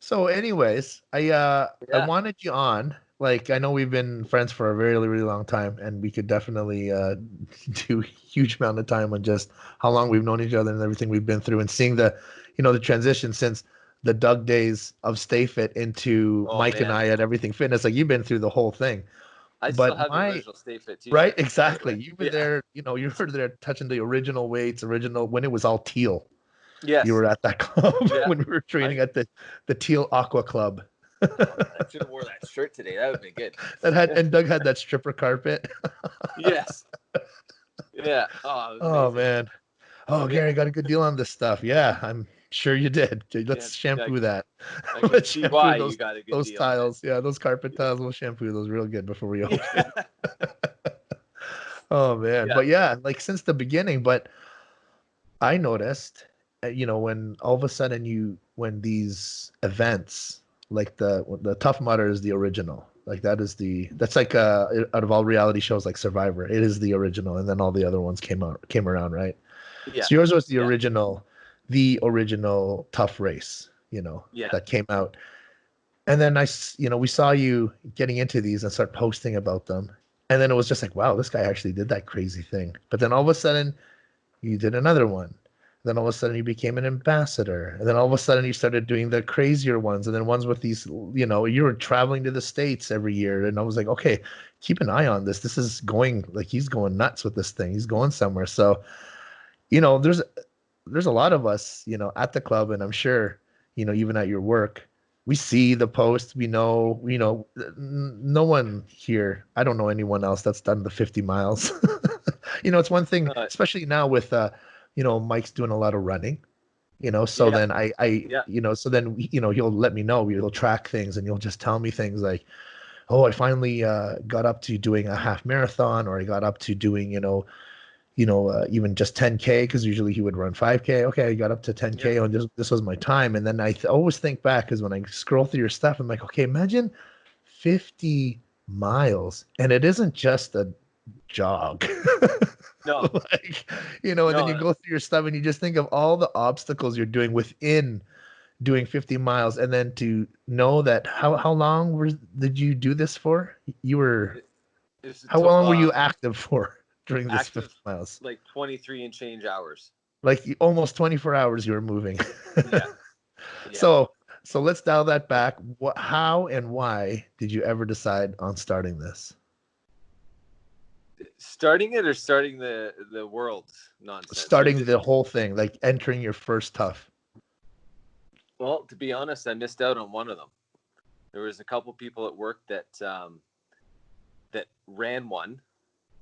So, anyways, I Yeah. wanted you on. Like, I know we've been friends for a really, really long time, and we could definitely do a huge amount of time on just how long we've known each other and everything we've been through, and seeing the transition since the Doug days of Stay Fit into Oh Mike and man, I at Everything Fitness. Like, you've been through the whole thing. I still But have the my original Stay Fit right, T-shirt, by the way. exactly. You were Yeah. there. You were there touching the original weights, original when it was all teal. You Yes. were at that club Yeah. when we were I training at the Teal Aqua Club. oh man, I should have wore that shirt today. That would have been good. And Doug had that stripper carpet. Yes. Yeah. Oh, it was Oh amazing. man. Oh, Yeah. Gary, I got a good deal on this stuff. Yeah, I'm sure you did. Okay, Yeah. let's shampoo that. I can Let's see shampoo why you got a good those deal on it. tiles. Yeah, those carpet tiles. We'll shampoo those real good before we open. Yeah. Oh man. Yeah. But yeah, like since the beginning, but I noticed, when all of a sudden when these events, like the Tough Mudder is the original. Like that's like out of all reality shows like Survivor, it is the original, and then all the other ones came around, right? Yeah. So yours was Yeah. the original Tough Race, Yeah. that came out. And then we saw you getting into these and start posting about them. And then it was just like, wow, this guy actually did that crazy thing. But then all of a sudden, you did another one. Then all of a sudden you became an ambassador. And then all of a sudden you started doing the crazier ones. And then ones with these, you were traveling to the States every year. And I was like, okay, keep an eye on this. This is going like he's going nuts with this thing. He's going somewhere. So, there's a lot of us, at the club, and I'm sure, even at your work, we see the posts. We know, no one here. I don't know anyone else that's done the 50 miles. It's one thing, Uh, especially now with, Mike's doing a lot of running. So yeah. then Yeah. he'll let me know. He'll track things, and he'll just tell me things like, oh, I finally got up to doing a half marathon, or I got up to doing, even just 10K, because usually he would run 5K. Okay, I got up to Yeah. 10K, and this was my time. And then always think back, because when I scroll through your stuff, I'm like, okay, imagine 50 miles, and it isn't just a jog. No. Like, and then you No. go through your stuff and you just think of all the obstacles you're doing within doing 50 miles, and then to know that how long did you do this for? You were It, it's How long were you active for during this active 50 miles? like 23 and change hours. Like almost 24 hours you were moving. Yeah. Yeah. So let's dial that back. How and why did you ever decide on starting this? Starting it or starting the world nonsense? Or Starting just the whole thing, like entering your first tough. well, to be honest, I missed out on one of them. There was a couple people at work that ran one,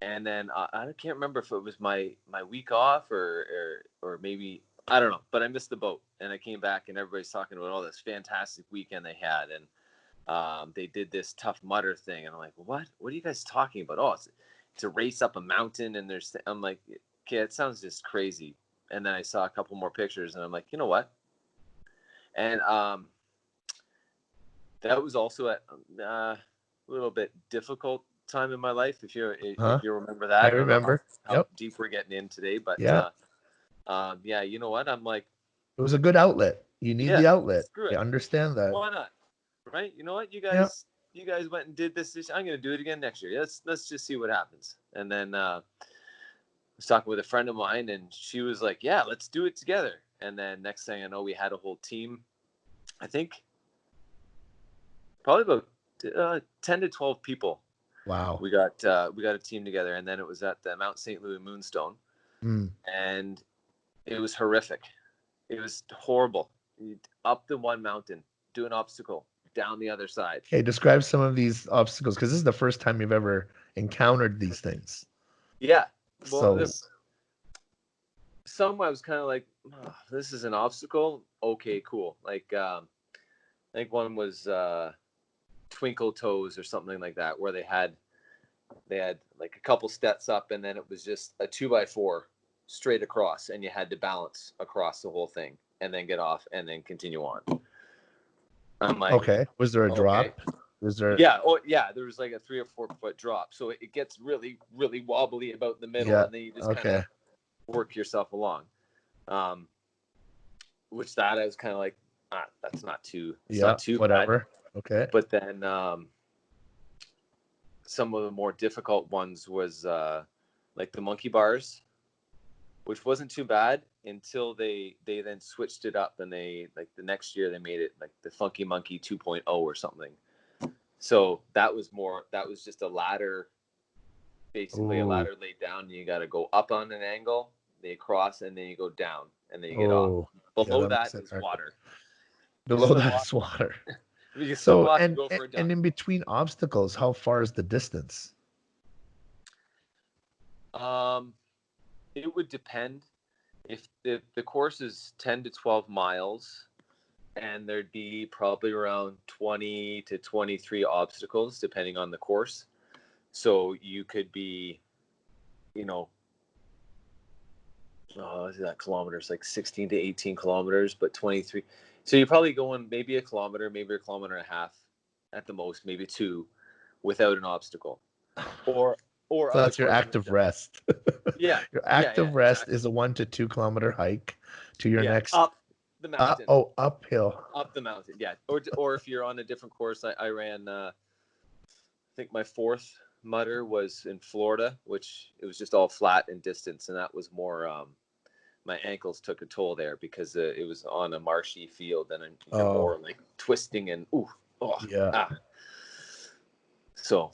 and then I can't remember if it was my week off or maybe I don't know, but I missed the boat, and I came back and everybody's talking about all this fantastic weekend they had, and they did this Tough Mudder thing, and I'm like, what are you guys talking about? Oh, it's a race up a mountain, and I'm like, okay, it sounds just crazy. And then I saw a couple more pictures, and I'm like, you know what? And that was also a little bit difficult time in my life. Huh? If you remember I that, I don't know remember. how Yep. deep we're getting in today, but Yeah. yeah, you know what? I'm like, It was a good outlet. You need yeah, the outlet. screw You it. understand that. Why not? Right? You know what? Yeah. You guys went and did this. I'm going to do it again next year. Let's just see what happens. And then I was talking with a friend of mine, and she was like, "Yeah, let's do it together." And then next thing I know, we had a whole team. I think probably about 10 to 12 people. Wow. We got a team together, and then it was at the Mount St. Louis Moonstone, Mm. and it was horrific. It was horrible. Up the one mountain, do an obstacle, down the other side. Okay, describe some of these obstacles, because this is the first time you've ever encountered these things. Yeah. Well, So, some I was kind of like, oh, this is an obstacle. Okay, cool. Like, I think one was Twinkle Toes or something like that, where they had like a couple steps up, and then it was just a 2x4 straight across, and you had to balance across the whole thing, and then get off, and then continue on. I'm like, okay. Was there a okay, drop? Was there? yeah, oh yeah, there was like a 3 or 4 foot drop, so it gets really really wobbly about the middle, Yeah. and then you just kind Okay. of work yourself along. Which that I was kind of like, that's not too, it's Yeah, not too bad. whatever. Okay. But then some of the more difficult ones was like the monkey bars, which wasn't too bad until they then switched it up, and they, like, the next year they made it like the Funky Monkey 2.0 or something. So that was just a ladder, basically a Oh, ladder laid down, and you got to go up on an angle, they cross, and then you go down, and then you get off. oh, yeah, Below that makes that it is hard. water. You Below swim that off. is water. You swim So, off and and go for a and dunk. in between obstacles, how far is the distance? Um, it would depend. If the course is 10 to 12 miles, and there'd be probably around 20 to 23 obstacles depending on the course. So you could be, you know, is that kilometers, like 16 to 18 kilometers, but 23. So you're probably going maybe a kilometer, maybe a kilometer and a half at the most, maybe two, without an obstacle, or So other that's your courses. active rest. Yeah, Your yeah, active rest exactly. is a 1 to 2 kilometer hike to your Yeah, next up the mountain. uphill. Up the mountain, yeah. Or if you're on a different course, I ran. I think my fourth mutter was in Florida, which it was just all flat and distance, and that was more. My ankles took a toll there because it was on a marshy field, and you're Oh, more like twisting and oh, yeah. ah. So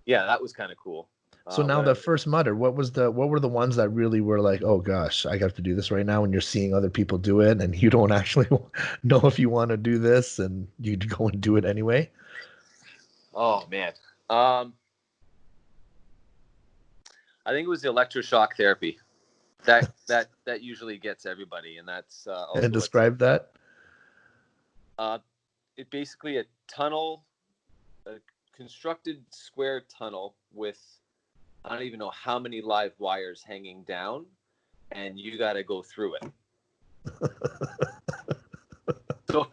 yeah, that was kind of cool. So now When I the was, first mutter, what were the ones that really were like, oh gosh, I got to do this right now, and you're seeing other people do it and you don't actually know if you want to do this and you go and do it anyway? oh man, um, I think it was the electroshock therapy. That usually gets everybody, and that's And also what's describe that. uh, it basically a tunnel, a constructed square tunnel with, I don't even know how many live wires hanging down, and you got to go through it. So,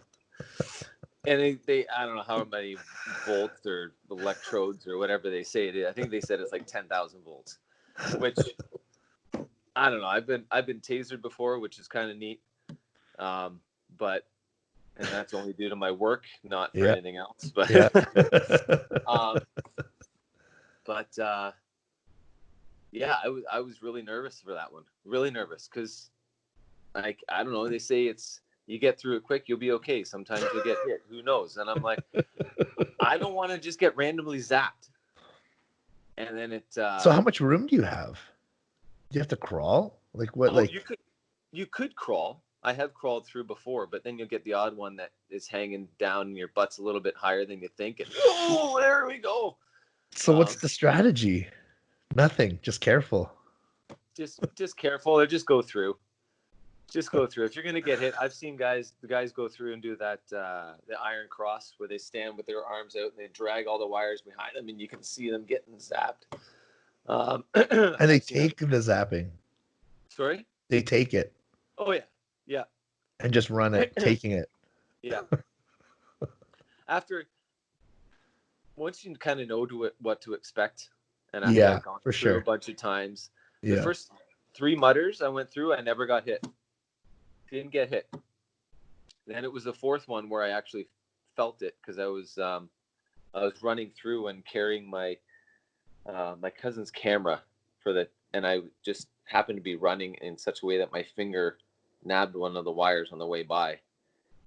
and they I don't know how many volts or electrodes or whatever they say it is. I think they said it's like 10,000 volts, which I don't know. I've been tasered before, which is kind of neat. But and that's only due to my work, not for Yeah. anything else. But Yeah. um, but yeah, I was really nervous for that one. Really nervous because, like, I don't know. They say it's, you get through it quick, you'll be okay. Sometimes you'll get hit. Who knows? And I'm like, I don't want to just get randomly zapped. And then it. So how much room do you have? Do you have to crawl? Like what? Oh, Like you could crawl. I have crawled through before, but then you'll get the odd one that is hanging down and your butt's a little bit higher than you think. And oh, there we go. so? What's the strategy? Nothing. Just careful. Just careful, or just go through. Just go through. If you're gonna get hit, I've seen the guys go through and do that the iron cross where they stand with their arms out and they drag all the wires behind them, and you can see them getting zapped. And they I've seen that. take the zapping. Sorry. They take it Oh yeah, yeah, and just run it, taking it. yeah. After, once you kind of know what to expect, and after Yeah, I've gone for through a sure. bunch of times, the Yeah. first 3 mutters I went through, I never got hit. Didn't get hit. Then it was the fourth one where I actually felt it because I was running through and carrying my my cousin's camera and I just happened to be running in such a way that my finger nabbed one of the wires on the way by,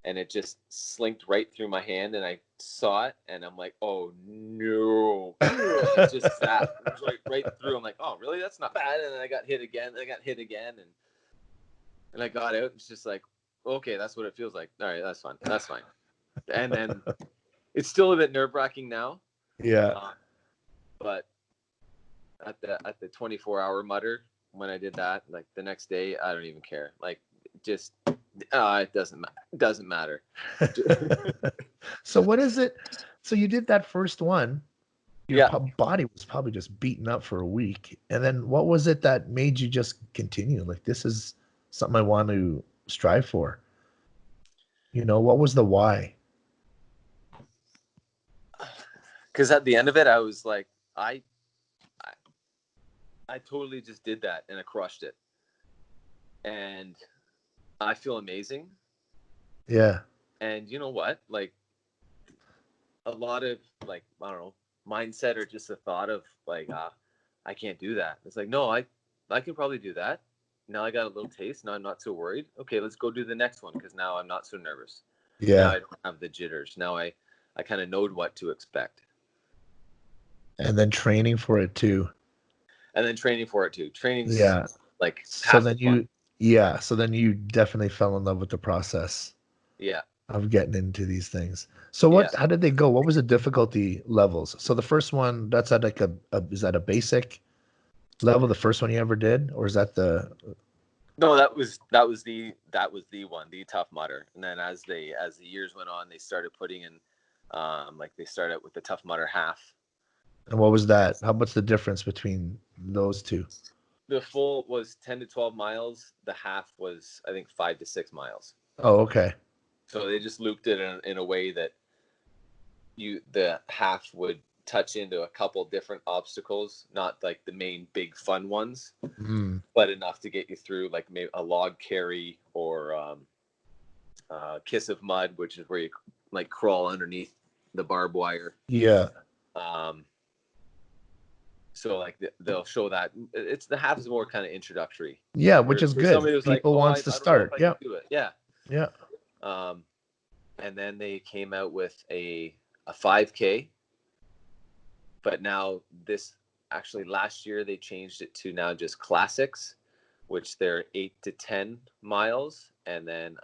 and it just slinked right through my hand, and I saw it, and I'm like, oh no, and it just zapped. It was right through. I'm like, oh really? That's not bad. And then I got hit again. And I got out. It's just like, okay, that's what it feels like. All right, that's fine. That's fine. And then it's still a bit nerve-wracking now, Yeah. but at the 24-hour mutter, when I did that, like the next day, I don't even care. Like, just it doesn't matter. So what is it? So you did that first one. Your Yeah. body was probably just beaten up for a week. And then what was it that made you just continue? Like, this is something I want to strive for. What was the why? Because at the end of it, I was like, I totally just did that and I crushed it, and I feel amazing. Yeah. And you know what? Like a lot of like I don't know mindset or just the thought of like I can't do that. It's like no, I can probably do that. Now I got a little taste. Now I'm not so worried. Okay, let's go do the next one because now I'm not so nervous. Now Yeah. I don't have the jitters. Now I kind of know what to expect. And then training for it too. And then training for it too. Training's Yeah. like So half the then fun. you, yeah. So then you definitely fell in love with the process Yeah, of getting into these things. So yeah. how did they go? What was the difficulty levels? So the first one, that's at like is that a basic level, the first one you ever did? Or is that No, that was the one, the Tough Mudder. And then as the years went on, they started putting in like they started with the Tough Mudder half. and what was that? What's the difference between those two? The full was 10 to 12 miles. The half was I think 5 to 6 miles. Oh, okay. So they just looped it in a way that the half would touch into a couple different obstacles, not like the main big fun ones, Mm, but enough to get you through like maybe a log carry or kiss of mud, which is where you like crawl underneath the barbed wire. yeah. Um, so like they'll show that it's the half is more kind of introductory Yeah, which is for good. somebody who's like, People oh, wants to I don't know if start. I can Yeah. do it. Yeah. Yeah. Um, and then they came out with a 5K, but now this actually last year they changed it to now just classics, which they're 8 to 10 miles, and then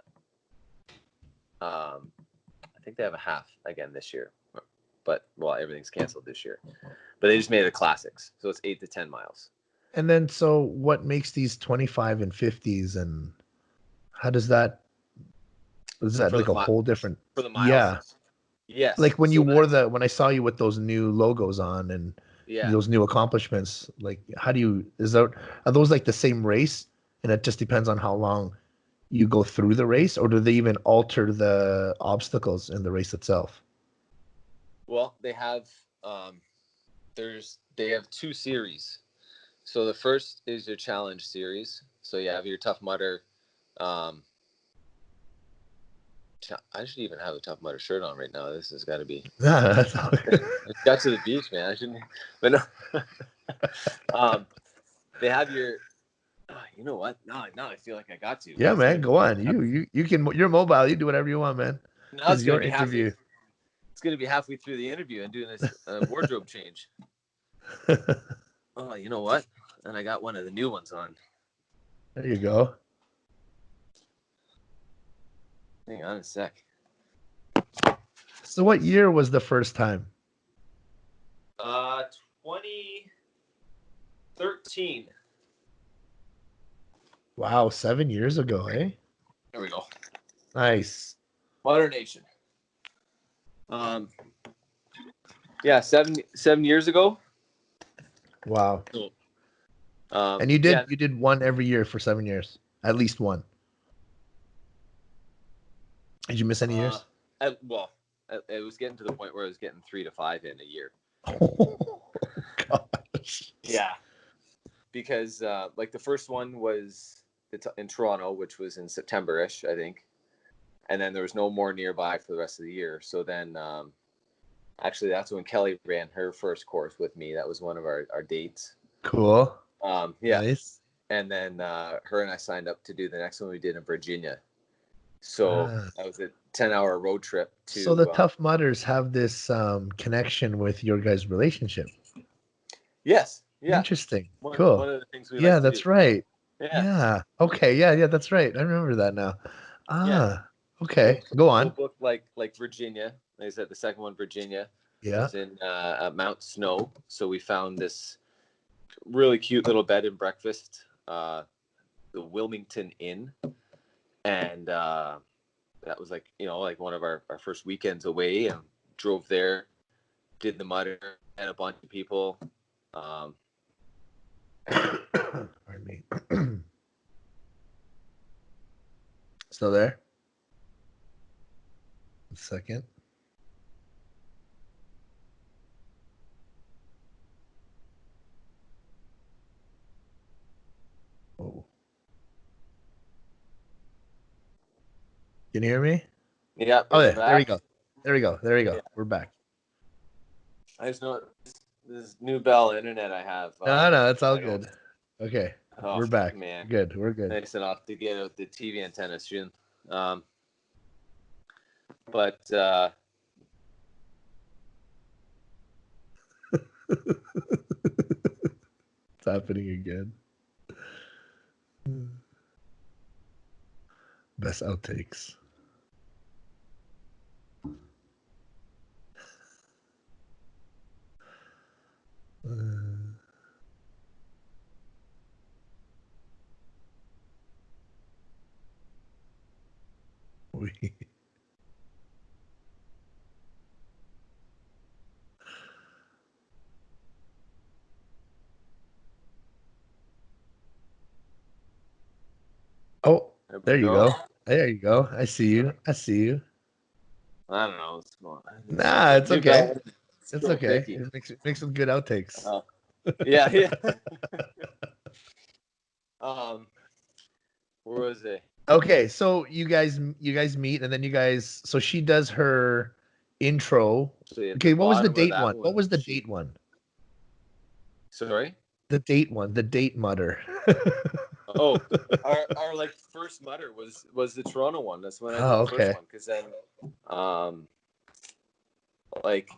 I think they have a half again this year, but well, everything's canceled this year. But they just made it classics, so it's 8 to 10 miles And then so what makes these 25 and 50s, and how does that, is that for like the a whole different, for the miles. yeah. Yes, Like when you so wore that's when I saw you with those new logos on and yeah. those new accomplishments, like how do you, are those like the same race? And it just depends on how long you go through the race, or do they even alter the obstacles in the race itself? Well, they have they have two series. So the first is your challenge series. So you have your Tough Mudder. Um, I should even have a Tough Mudder shirt on right now. This has got to be. Yeah, that's all. I got to the beach, man. I shouldn't. But no. um, they have your. You know what? Now I feel like I got to. Yeah, It's gonna man, be. go on. You can, you're mobile. You do whatever you want, man. Now This it's is gonna your be halfway. interview. It's gonna be halfway through the interview and doing this wardrobe change. Oh, you know what? And I got one of the new ones on. There you go. Hang on a sec. So what year was the first time? 2013. Wow, 7 years ago, eh? There we go. Nice. Modern Nation. Um, yeah, 7 years ago. Wow. So, And yeah, you did one every year for 7 years. At least one. Did you miss any uh, years? well, it was getting to the point where I was getting 3 to 5 in a year. Oh gosh. Yeah, because like the first one was in Toronto, which was in September-ish, I think, and then there was no more nearby for the rest of the year. So then, actually, that's when Kelly ran her first course with me. That was one of our dates. Cool. Yeah, Nice. and then her and I signed up to do the next one we did in Virginia. So Ah. that was a 10-hour road trip So the to. Tough Mudders have this connection with your guys' relationship. Yes, yeah, Interesting. one Cool. of the things we Yeah, like to do. that's right. Yeah, Yeah. Okay. Yeah, yeah, that's right. I remember that now. yeah. Ah, So okay. Go so on. book like Virginia. Like I said, the second one, Virginia, Yeah. was in Mount Snow. So we found this really cute little bed and breakfast, the Wilmington Inn, and that was like like one of our first weekends away, and drove there, did the Mudder, and a bunch of people. Um, Pardon me. Still there? A second. Oh. Can you hear me? Yeah, Oh, we're yeah, there we back. go. There we go. There we go. Yeah. We're back. I just know this new Bell internet I have. No, no, it's all I don't. good. Okay, Oh we're back. man, Good. We're good. nice enough to get out the TV antenna soon. But It's happening again. Best outtakes. We. Oh, there we there you go. go. There you go. I see you. I see you. I don't know. It's more, Nah, it's new okay. Bell. It's It's still okay. picky. It makes some good outtakes. Yeah, yeah. Where was it? Okay, so you guys meet, and then you guys. So she does her intro. Actually, at the Okay, what was the bottom of date that one? What one, was the date one? Sorry. The date one. The date mutter. Oh, our like first mutter was the Toronto one. That's when I did Oh, the first okay. one because then, like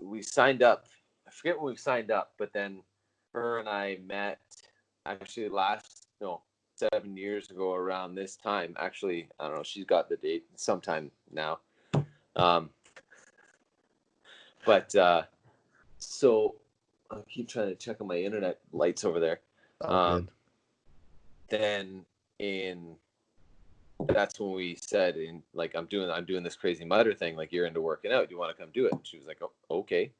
we signed up. I forget when we signed up, but then her and I met actually 7 years ago around this time. Actually, I don't know. She's got the date sometime now. Um, but so I keep trying to check on my internet lights over there. All good. Then in that's when we said in like I'm doing this crazy mutter thing, like you're into working out, do you want to come do it? And she was like, oh, okay.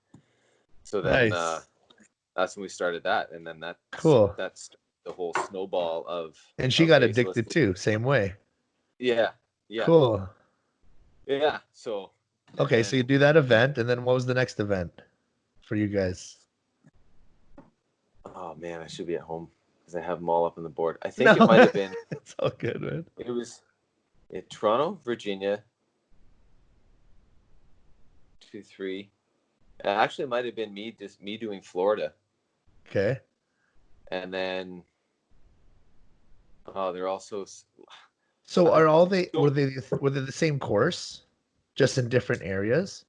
So then Nice. that's when we started that, and then Cool. that's the whole snowball of And she got okay, so let's addicted too, same way. yeah, yeah, Cool. yeah. So and Okay, so you then do that event, and then what was the next event for you guys? oh man, I should be at home because I have them all up on the board. I think it No, might have been it's all good, man. it was in Toronto, Virginia, 2, 3. Actually, it might have been me doing Florida, Okay. and then oh, they're also So I are all they so were they the same course, just in different areas?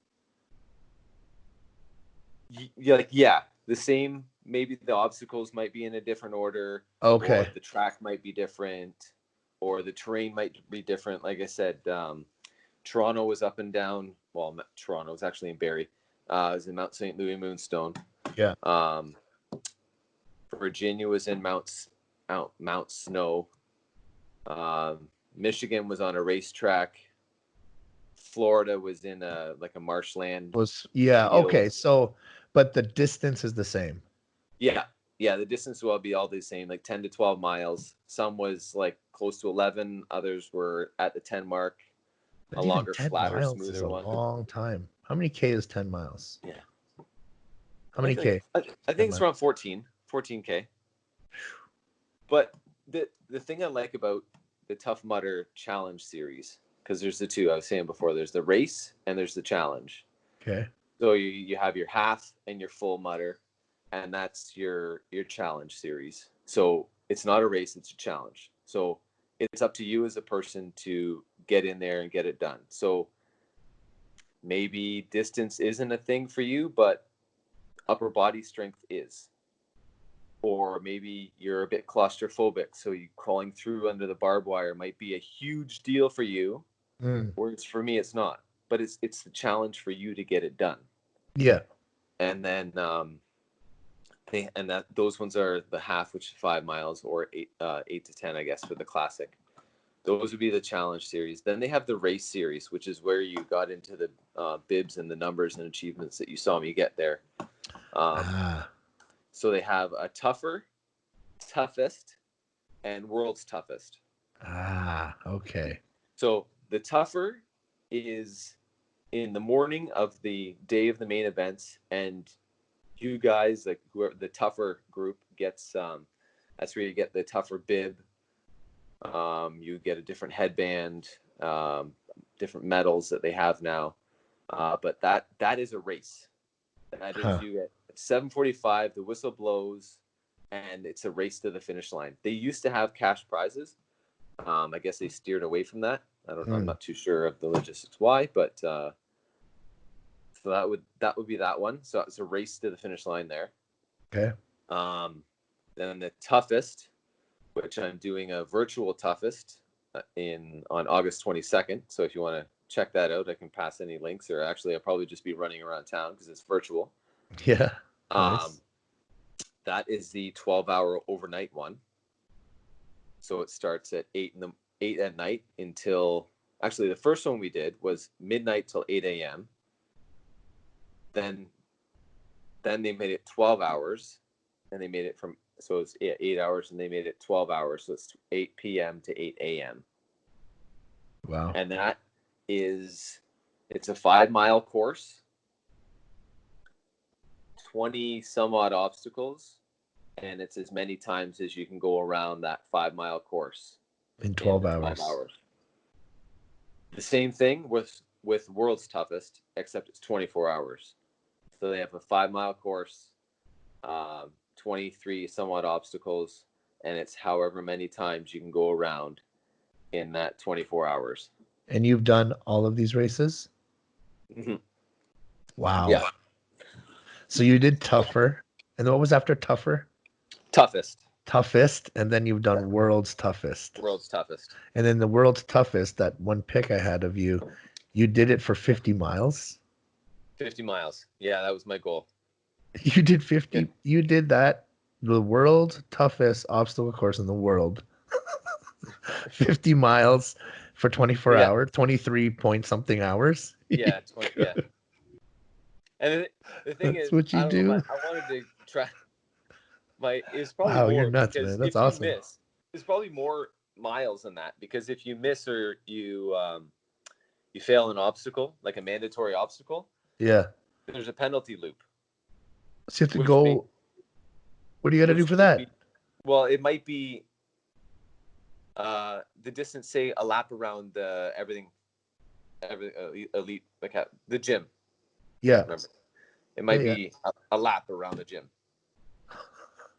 yeah, the same. Maybe the obstacles might be in a different order, or Okay. the track might be different, or the terrain might be different. Like I said, Toronto was up and down. Well, Toronto was actually in Barrie. It was in Mount St. Louis Moonstone. Yeah. Virginia was in Mount Snow. Michigan was on a racetrack. Florida was in a marshland Yeah, field. okay. So but the distance is the same. Yeah, yeah. The distance will be all the same, like 10 to 12 miles. Some was like close to 11. Others were at the 10 mark. A But even longer, 10 flatter, miles is smoother a one. long time. How many K is 10 miles? Yeah, How many K? I 10 think it's miles. around 14K. But the thing I like about the Tough Mudder Challenge series, because there's the two I was saying before. There's the race and there's the challenge. Okay. So you have your half and your full mutter, and that's your challenge series. So it's not a race, it's a challenge. So it's up to you as a person to get in there and get it done. So maybe distance isn't a thing for you, but upper body strength is. Or maybe you're a bit claustrophobic, so you crawling through under the barbed wire might be a huge deal for you, Mm. whereas for me it's not. But it's the challenge for you to get it done. Yeah. And then those ones are the half, which is 5 miles, or 8 to 10, I guess, for the classic. Those would be the challenge series. Then they have the race series, which is where you got into the bibs and the numbers and achievements that you saw me get there. Ah. So they have a tougher, toughest, and world's toughest. Ah, okay. So the tougher is in the morning of the day of the main events, and you guys, like whoever the tougher group gets, that's where you get the tougher bib. You get a different headband, different medals that they have now. But that is a race. That is you at 7:45, the whistle blows, and it's a race to the finish line. They used to have cash prizes. I guess they steered away from that. I'm not too sure of the logistics why, but so that would be that one. So it's a race to the finish line there. Okay. Then the toughest, which I'm doing a virtual toughest on August 22nd. So if you want to check that out, I can pass any links, or actually I'll probably just be running around town because it's virtual. Yeah. Nice. That is the 12-hour overnight one. So it starts at 8 at night until, actually the first one we did was midnight till 8 a.m. Then they made it 12 hours, and they made it so it's 8 hours, and they made it 12 hours. So it's 8 p.m. to 8 a.m. Wow. And it's a 5-mile course, 20 some odd obstacles, and it's as many times as you can go around that 5-mile course in 12 hours. The same thing with World's Toughest, except it's 24 hours. So they have a 5-mile course, 23 somewhat obstacles, and it's however many times you can go around in that 24 hours. And you've done all of these races? Mm-hmm. Wow. Yeah. So you did tougher. And what was after tougher? Toughest. And then you've done World's Toughest. World's Toughest. And then the World's Toughest, that one pick I had of you, you did it for 50 miles? 50 miles. Yeah, that was my goal. You did 50. Yeah. You did that, the world's toughest obstacle course in the world. 50 miles for 24 hours, 23 point something hours. Yeah, 20, yeah. And the thing That's is, what you do. I wanted to try. It's probably wow, more, you're nuts, man. That's awesome. You miss, there's probably more miles than that, because if you miss or you fail an obstacle, like a mandatory obstacle, there's a penalty loop. So you have to go. What do you got to do for that? Well, it might be the distance, say a lap around everything elite, like the gym. Yeah. Remember, it might be a lap around the gym.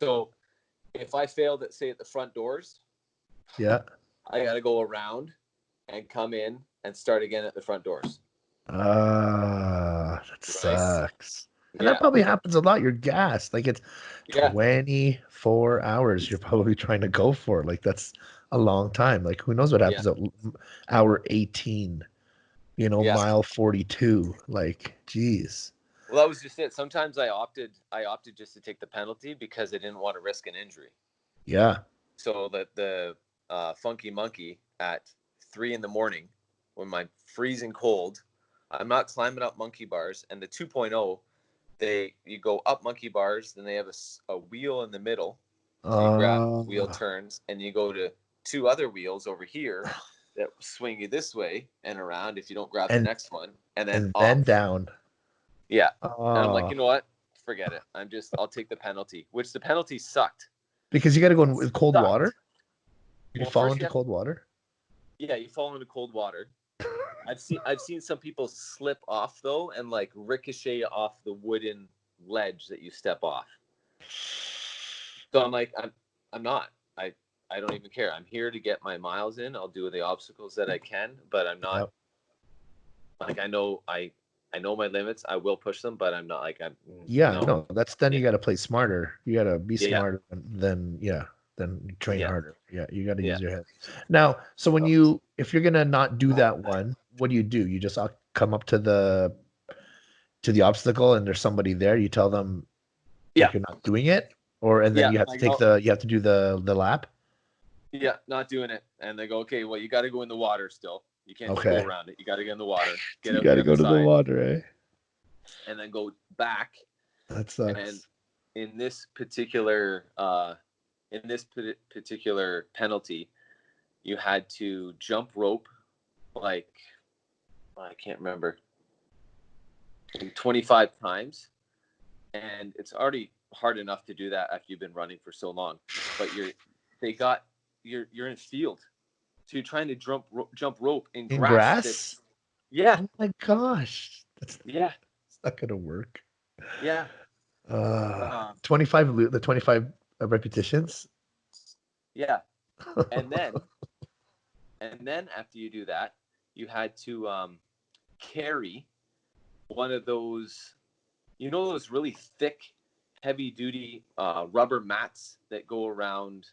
So if I failed at, say, at the front doors, I got to go around and come in and start again at the front doors. That sucks. And that probably happens a lot. You're gassed. Like, it's 24 hours you're probably trying to go for. Like, that's a long time. Like, who knows what happens at hour 18, mile 42. Like, geez. Well, that was just it. Sometimes I opted just to take the penalty because I didn't want to risk an injury. Yeah. So that the Funky Monkey at 3 a.m, when I'm freezing cold, I'm not climbing up monkey bars. And the 2.0, you go up monkey bars, then they have a wheel in the middle. So you grab wheel turns, and you go to 2 other wheels over here that swing you this way and around if you don't grab the next one, and then down. Yeah. And I'm like, you know what? Forget it. I'll take the penalty, which the penalty sucked. Because you got to go in with cold water? You fall into cold water? Yeah, you fall into cold water. I've seen some people slip off, though, and like ricochet off the wooden ledge that you step off. So I'm like, I'm not. I don't even care. I'm here to get my miles in. I'll do the obstacles that I can, but I'm not like, I know my limits. I will push them, but I'm not like no. That's then you got to play smarter. You got to be smarter than train harder. Yeah, you got to use your head. Now, so if you're gonna not do that one, what do? You just come up to the obstacle, and there's somebody there. You tell them you're not doing it, and then you have to you have to do the lap. Yeah, not doing it, and they go, okay, well, you got to go in the water still. You can't just go around it. You got to get in the water. You got to go to the water, eh? And then go back. That sucks. And in this particular penalty, you had to jump rope, like, I can't remember, 25 times, and it's already hard enough to do that after you've been running for so long. But you're in a field. So you're trying to jump rope in In grass. grass? Yeah, Oh my gosh. That's yeah, not gonna work. yeah. 25 the 25 repetitions. Yeah. And then after you do that, you had to carry one of those, those really thick, heavy duty rubber mats that go around,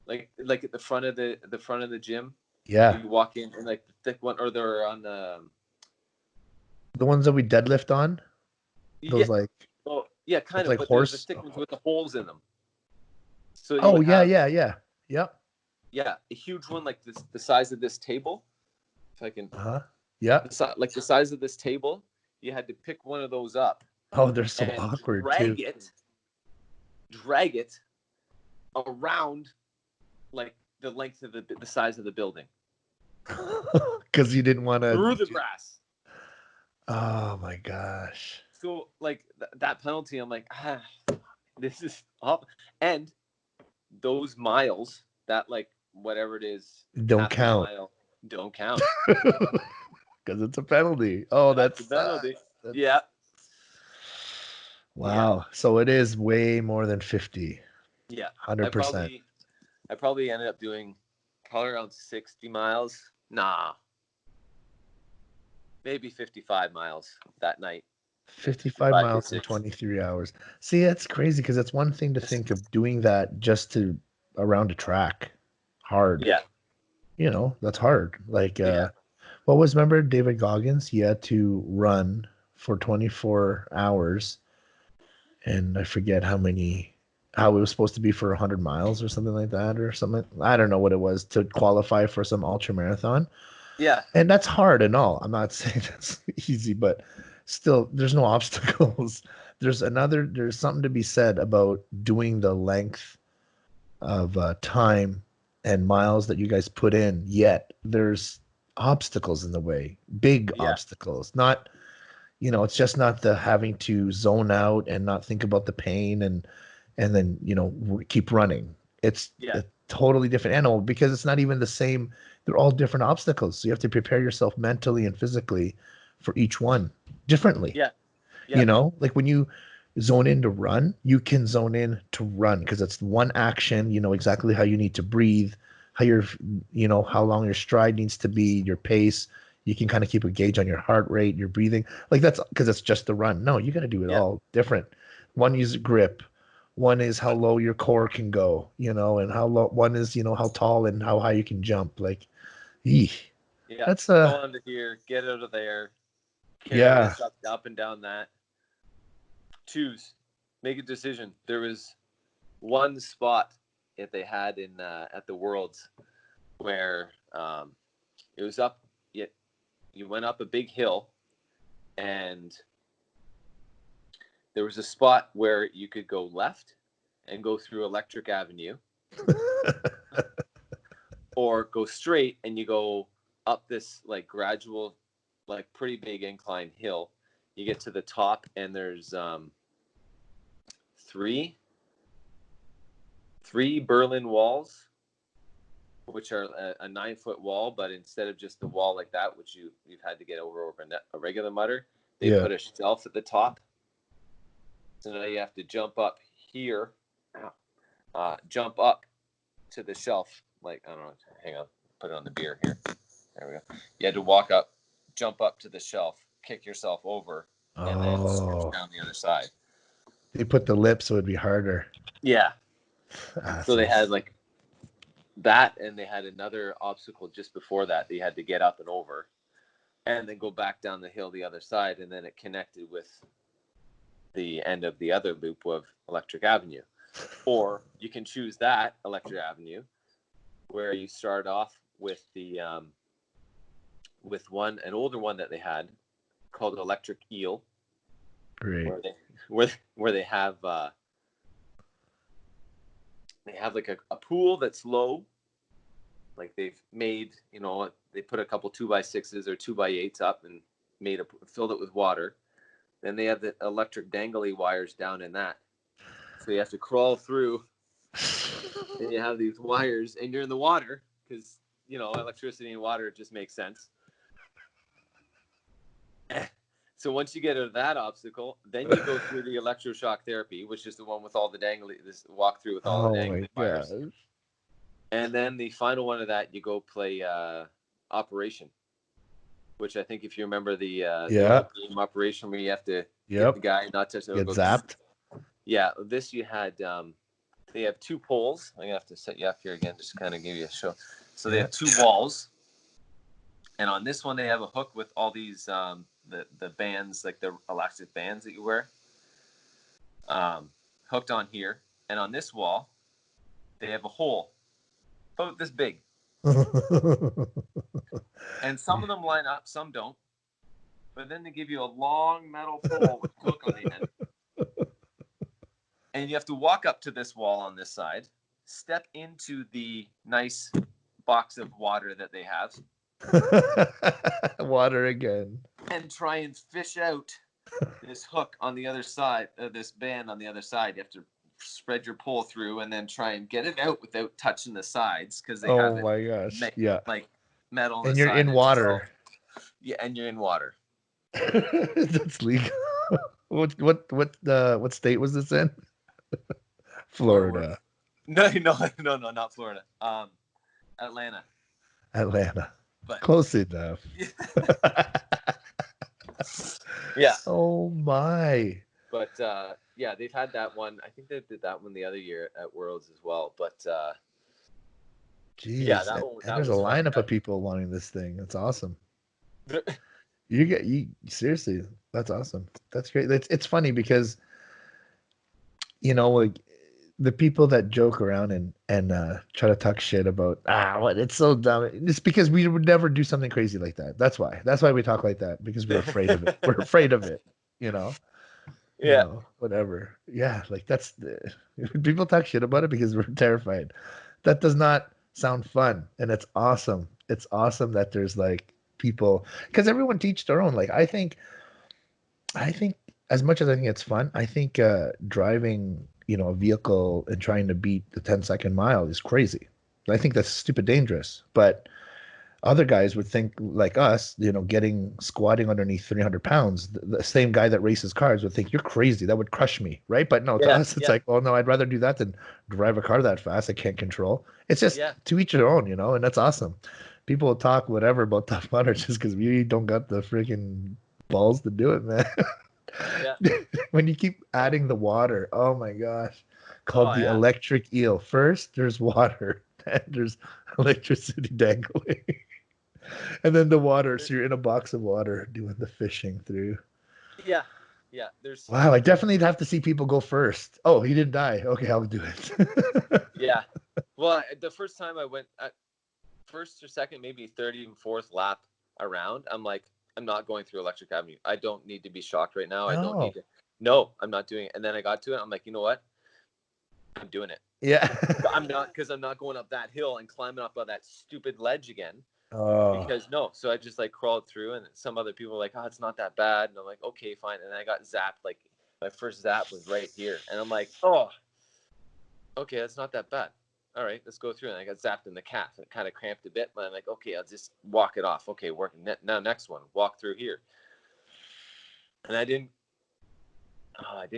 like at the front of the gym. Yeah. You walk in and like the thick one, or they're on the The ones that we deadlift on, yeah, those like oh yeah, it's kind of, like but they're the horse. thick ones with the holes in them. So you Oh would yeah, have yeah, yeah. Yep. yeah, a huge one like this, the size of this table. If I can, Uh-huh. Yep. like the size of this table, you had to pick one of those up Oh, they're so and awkward too. drag it around like the length of the size of the building Because you didn't want to. through the grass. Oh my gosh. So like that penalty, I'm like, this is up. And those miles, that like whatever it is, Don't half a count. mile, don't count Because it's a penalty. Oh, that's the that's penalty. Yeah, yeah, wow. So it is way more than 50. yeah. I 100%. probably I probably ended up doing probably around 60 miles. Nah, maybe 55 miles that night. 55 miles in 56. 23 hours. See, that's crazy because it's one thing to think of doing that just to around a track. Hard. Yeah, That's hard. Like yeah, remember David Goggins? He had to run for 24 hours and I forget how it was supposed to be for 100 miles or something like that or something. I don't know what it was to qualify for some ultra marathon. yeah, And that's hard and all. I'm not saying that's easy, but still, there's no obstacles. There's something to be said about doing the length of time and miles that you guys put in, yet there's obstacles in the way, big yeah, obstacles. Not, it's just not the having to zone out and not think about the pain and then, keep running. It's yeah, a totally different animal because it's not even the same. They're all different obstacles. So you have to prepare yourself mentally and physically for each one differently. yeah, yeah, Like when you zone in to run, you can zone in to run because it's one action. You know exactly how you need to breathe, how long your stride needs to be, your pace. You can kind of keep a gauge on your heart rate, your breathing. Like that's because it's just the run. No, you got to do it yeah, all different. One is grip. One is how low your core can go, and how low. One is, how tall and how high you can jump. Like, eeh, yeah. that's Go under here, get out of there, carry yeah. this up and down that. Choose, make a decision. There was one spot that they had in at the Worlds where it was up. You went up a big hill, and there was a spot where you could go left and go through Electric Avenue, or go straight and you go up this like gradual, like pretty big incline hill. You get to the top and there's three Berlin walls, which are a 9-foot wall, but instead of just the wall like that, which you've had to get over a regular mutter, they Yeah. put a shelf at the top. So now you have to jump up here, jump up to the shelf. Like, I don't know, hang on, put it on the beer here. There we go. You had to walk up, jump up to the shelf, kick yourself over, and then switch Oh, down the other side. they put the lip so it'd be harder. Yeah. So they Assholes. had like that, and they had another obstacle just before that you had to get up and over, and then go back down the hill the other side, and then it connected with the end of the other loop of Electric Avenue. Or you can choose that Electric Avenue, where you start off with the with an older one that they had called Electric Eel, Great. where they have like a pool that's low, like they've made, they put a couple 2x6s or 2x8s up and filled it with water. Then they have the electric dangly wires down in that, so you have to crawl through, and you have these wires, and you're in the water because electricity and water just makes sense. So once you get out of that obstacle, then you go through the electroshock therapy, which is the one with all the dangly, this walkthrough with all the Oh dangly my wires. god. And then the final one of that, you go play Operation, which I think if you remember the old game Operation where you have to get the guy not to get zapped. Yeah, this you had. They have 2 poles. I'm gonna have to set you up here again, just to kind of give you a show. So they have 2 walls, and on this one they have a hook with all these the bands, like the elastic bands that you wear, hooked on here. And on this wall, they have a hole about this big. And some of them line up, some don't. But then they give you a long metal pole with a hook on the end. And you have to walk up to this wall on this side, step into the nice box of water that they have. Water again. And try and fish out this hook on the other side, this band on the other side. You have to spread your pole through and then try and get it out without touching the sides, because they have my gosh. like metal on and the you're side in water. Yeah, and you're in water. That's legal. What state was this in? Florida. No, not Florida. Atlanta. But close enough. Yeah. Oh my. But yeah, they've had that one. I think they did that one the other year at Worlds as well. But Jeez. Yeah, that one. And there's a lineup of people wanting this thing. That's awesome. You seriously, that's awesome. That's great. It's funny because like the people that joke around and try to talk shit about it's so dumb. It's because we would never do something crazy like that. That's why we talk like that, because we're afraid of it. We're afraid of it, Yeah. Whatever. Yeah, like people talk shit about it because we're terrified. That does not sound fun, and it's awesome. It's awesome that there's like people, because everyone teach their own. Like I think as much as I think it's fun, I think driving a vehicle and trying to beat the 10-second mile is crazy. I think that's stupid dangerous. But other guys would think like us, squatting underneath 300 pounds, the same guy that races cars would think you're crazy. That would crush me, right? But no, to us, it's like, well, no, I'd rather do that than drive a car that fast I can't control. It's just to each their own, and that's awesome. People will talk whatever about Tough Mudder just because we don't got the freaking balls to do it, man. Yeah. When you keep adding the water, oh my gosh, called the electric eel. First, there's water, then there's electricity dangling, and then the water. So you're in a box of water doing the fishing through. Yeah. Wow, I definitely have to see people go first. Oh, he didn't die. Okay, I'll do it. Yeah. Well, the first time I went, first or second, maybe third, even fourth lap around, I'm like, I'm not going through Electric Avenue. I don't need to be shocked right now. I don't need to. No, I'm not doing it. And then I got to it. I'm like, you know what? I'm doing it. Yeah. I'm not going up that hill and climbing up on that stupid ledge again. Oh. Because no. So I just like crawled through, and some other people were like, oh, it's not that bad. And I'm like, okay, fine. And then I got zapped. Like my first zap was right here. And I'm like, oh, okay, that's not that bad. All right, let's go through. And I got zapped in the calf. It kind of cramped a bit, but I'm like, okay, I'll just walk it off. Okay, working. Now, next one, walk through here. And I didn't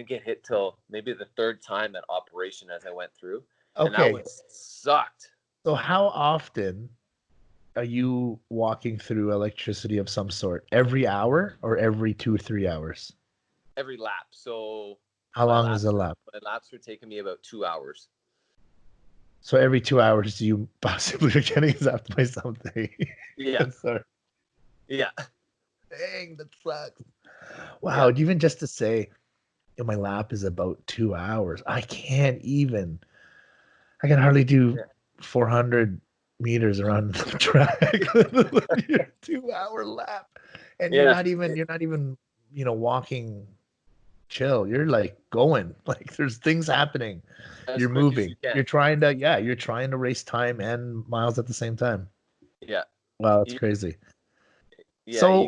get hit till maybe the third time at Operation as I went through. Okay. And that one sucked. So how often are you walking through electricity of some sort? Every hour or every 2 or 3 hours? Every lap. So how long is a lap? My laps were taking me about 2 hours. So every 2 hours, you possibly are getting zapped by something. Yeah. Sorry. Yeah. Dang, that sucks. Wow. Yeah. Even just to say, my lap is about 2 hours. I can hardly do 400 meters around the track. Your 2 hour lap. And you're not even, walking chill. You're like going, like there's things happening. You're moving. You're trying to race time and miles at the same time. Yeah. Wow, that's crazy. Yeah. So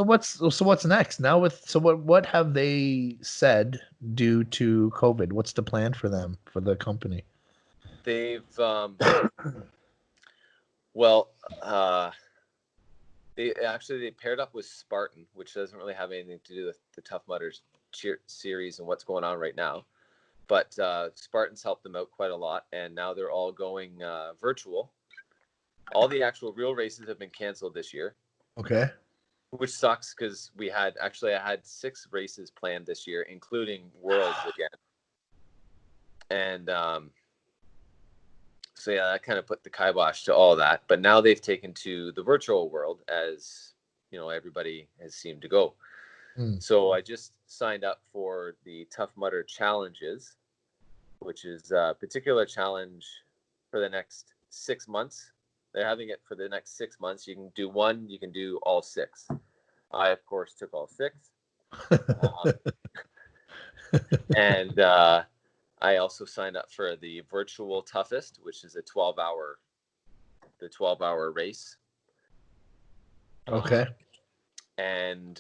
what's next now what have they said due to COVID? What's the plan for them, for the company? They've Well, they paired up with Spartan, which doesn't really have anything to do with the Tough Mudders series and what's going on right now. But Spartans helped them out quite a lot, and now they're all going virtual. All the actual real races have been canceled this year. Okay. Which sucks because I had 6 races planned this year, including Worlds again. And so yeah, that kind of put the kibosh to all that. But now they've taken to the virtual world, as you know, everybody has seemed to go. So I just signed up for the Tough Mudder Challenges, which is a particular challenge for the next 6 months. They're having it for the next 6 months. You can do one, you can do all 6. I, of course, took all 6. And I also signed up for the virtual toughest, which is a 12-hour race. Okay. And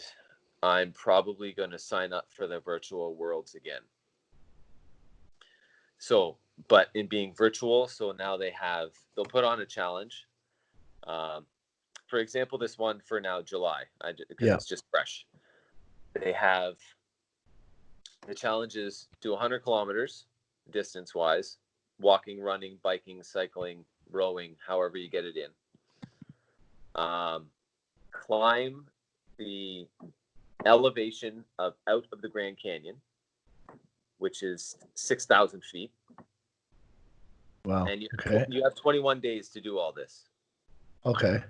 I'm probably going to sign up for the virtual Worlds again. So, but in being virtual, so now they'll put on a challenge. For example, this one for now, July, because it's just fresh. They have the challenges: do 100 kilometers distance-wise, walking, running, biking, cycling, rowing, however you get it in. Climb the elevation out of the Grand Canyon, which is 6,000 feet. Wow. And you have 21 days to do all this. Okay.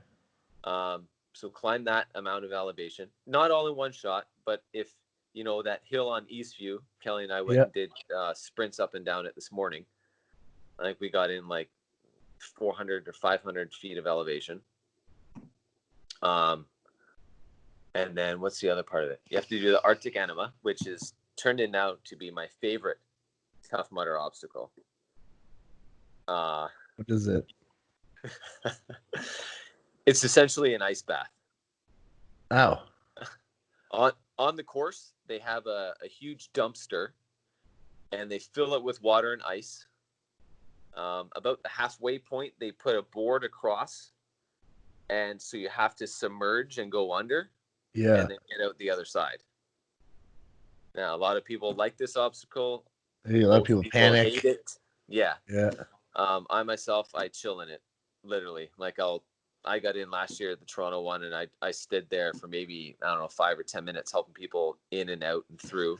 So climb that amount of elevation, not all in one shot, but if you know that hill on Eastview, Kelly and I went and did sprints up and down it this morning. I think we got in like 400 or 500 feet of elevation. And then what's the other part of it? You have to do the Arctic Enema, which is turned in now to be my favorite Tough Mudder obstacle. What is it? It's essentially an ice bath. Ow. On the course, they have a huge dumpster, and they fill it with water and ice. About the halfway point, they put a board across, and so you have to submerge and go under, and then get out the other side. Now, a lot of people like this obstacle. A lot of people panic. Hate it. Yeah. Yeah. I myself, I chill in it, literally. Like I got in last year at the Toronto one, and I stood there for maybe, I don't know, 5 or 10 minutes helping people in and out and through.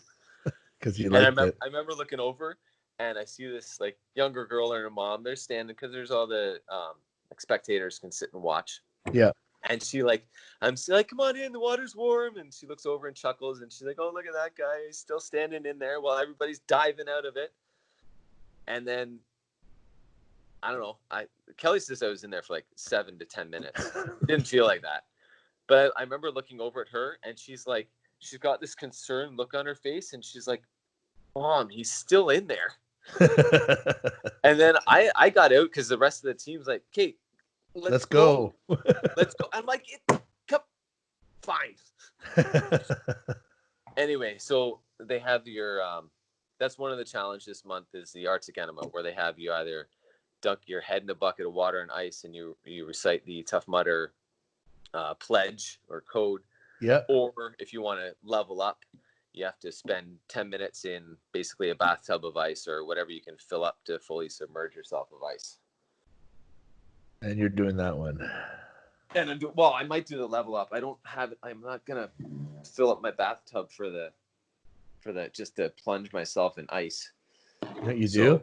Because you liked it. I remember looking over, and I see this like younger girl and her mom. They're standing because there's all the spectators can sit and watch. Yeah. And I'm like, come on in, the water's warm. And she looks over and chuckles, and she's like, oh, look at that guy. He's still standing in there while everybody's diving out of it. And then, I don't know. Kelly says I was in there for like 7 to 10 minutes. It didn't feel like that. But I remember looking over at her, and she's got this concerned look on her face, and she's like, Mom, he's still in there. And then I got out because the rest of the team's like, Kate, let's go. Let's go. I'm like, come, fine. Anyway, so they have your, that's one of the challenges this month is the Arctic Enema, where they have you either dunk your head in a bucket of water and ice, and you recite the Tough Mudder pledge or code. Yeah. Or if you want to level up, you have to spend 10 minutes in basically a bathtub of ice or whatever you can fill up to fully submerge yourself of ice. And you're doing that one. And I might do the level up. I don't have it. I'm not gonna fill up my bathtub for the just to plunge myself in ice. You know what you do?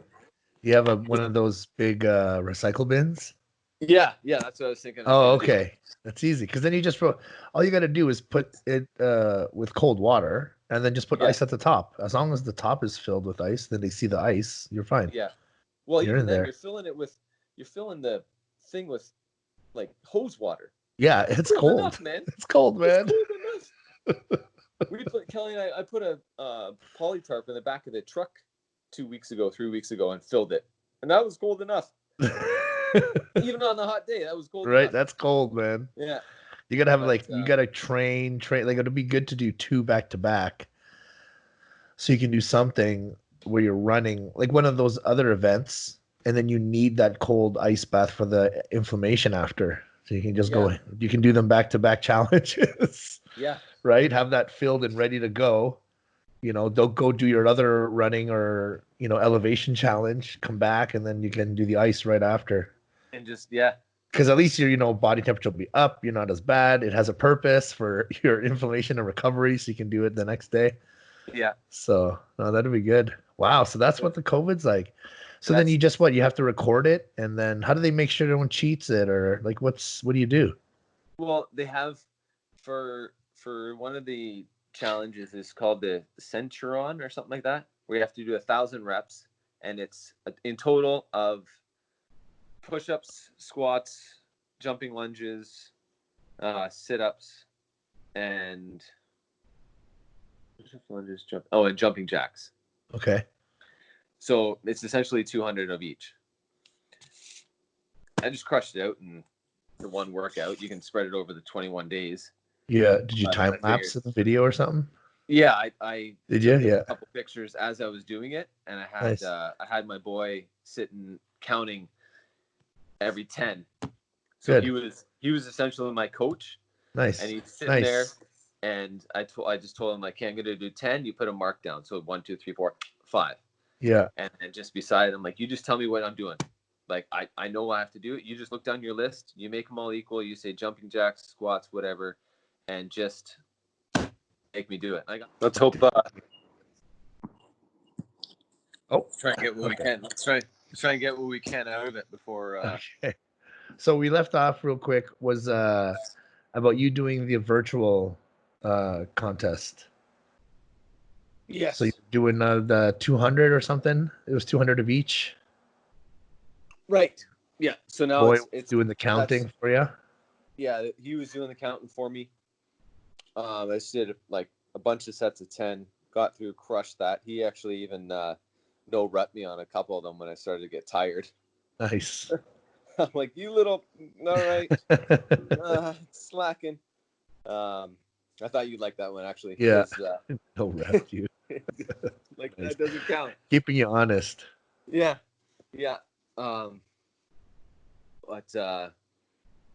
You have one of those big recycle bins? Yeah, that's what I was thinking. Oh, okay. That's easy. Because then you just all you got to do is put it with cold water and then just put ice at the top. As long as the top is filled with ice, then they see the ice, you're fine. Yeah. Well, you're in there. You're filling the thing with like hose water. Yeah, it's cold. Enough, man. It's cold, man. It's cold enough. Kelly and I put a polytarp in the back of the truck 3 weeks ago, and filled it. And that was cold enough. Even on the hot day, that was cold. Right, enough. That's cold, man. Yeah. You gotta have you gotta train. Like it'd be good to do 2 back to back, so you can do something where you're running like one of those other events and then you need that cold ice bath for the inflammation after. So you can just Yeah. go, you can do them back-to-back challenges, Yeah. right? Have that filled and ready to go. Don't go do your other running or, elevation challenge, come back, and then you can do the ice right after. And just, yeah. Because at least your body temperature will be up. You're not as bad. It has a purpose for your inflammation and recovery, so you can do it the next day. Yeah. So no, that'd be good. Wow. So that's what the COVID's like. So then That's, you have to record it, and then how do they make sure no one cheats it, or like what do you do? well, they have for one of the challenges is called the Centuron or something like that, where you have to do 1,000 reps, and it's in total of push-ups, squats, jumping lunges, sit-ups, and push-ups, lunges, and jumping jacks. Okay. So it's essentially 200 of each. I just crushed it out in the one workout. You can spread it over the 21 days. Yeah. Did you But time I lapse figured, the video or something? yeah, I Did you? took Yeah. a couple pictures as I was doing it, and Nice. I had my boy sitting counting every 10. So Good. he was essentially my coach, Nice. and he's sitting there, Nice. and I just told him, like, okay, I'm gonna do 10. You put a mark down, so 1, 2, 3, 4, 5, Yeah. and just beside him, like, you just tell me what I'm doing. Like, I know I have to do it. You just look down your list. You make them all equal. You say jumping jacks, squats, whatever, and just make me do it. Let's hope. Try and get what we can. Let's try and get what we can out of it before. Okay. So we left off real quick was about you doing the virtual contest. Yes. So you're doing the 200 or something? It was 200 of each. Right. Yeah. So now Boy it's doing the counting for you. Yeah, he was doing the counting for me. I just did like a bunch of sets of 10, got through, crushed that. He actually even no rep me on a couple of them when I started to get tired. Nice. I'm like, you little, all right, slacking. I thought you'd like that one actually. Yeah. No rep, you. Like Nice. that doesn't count. Keeping you honest. Yeah. But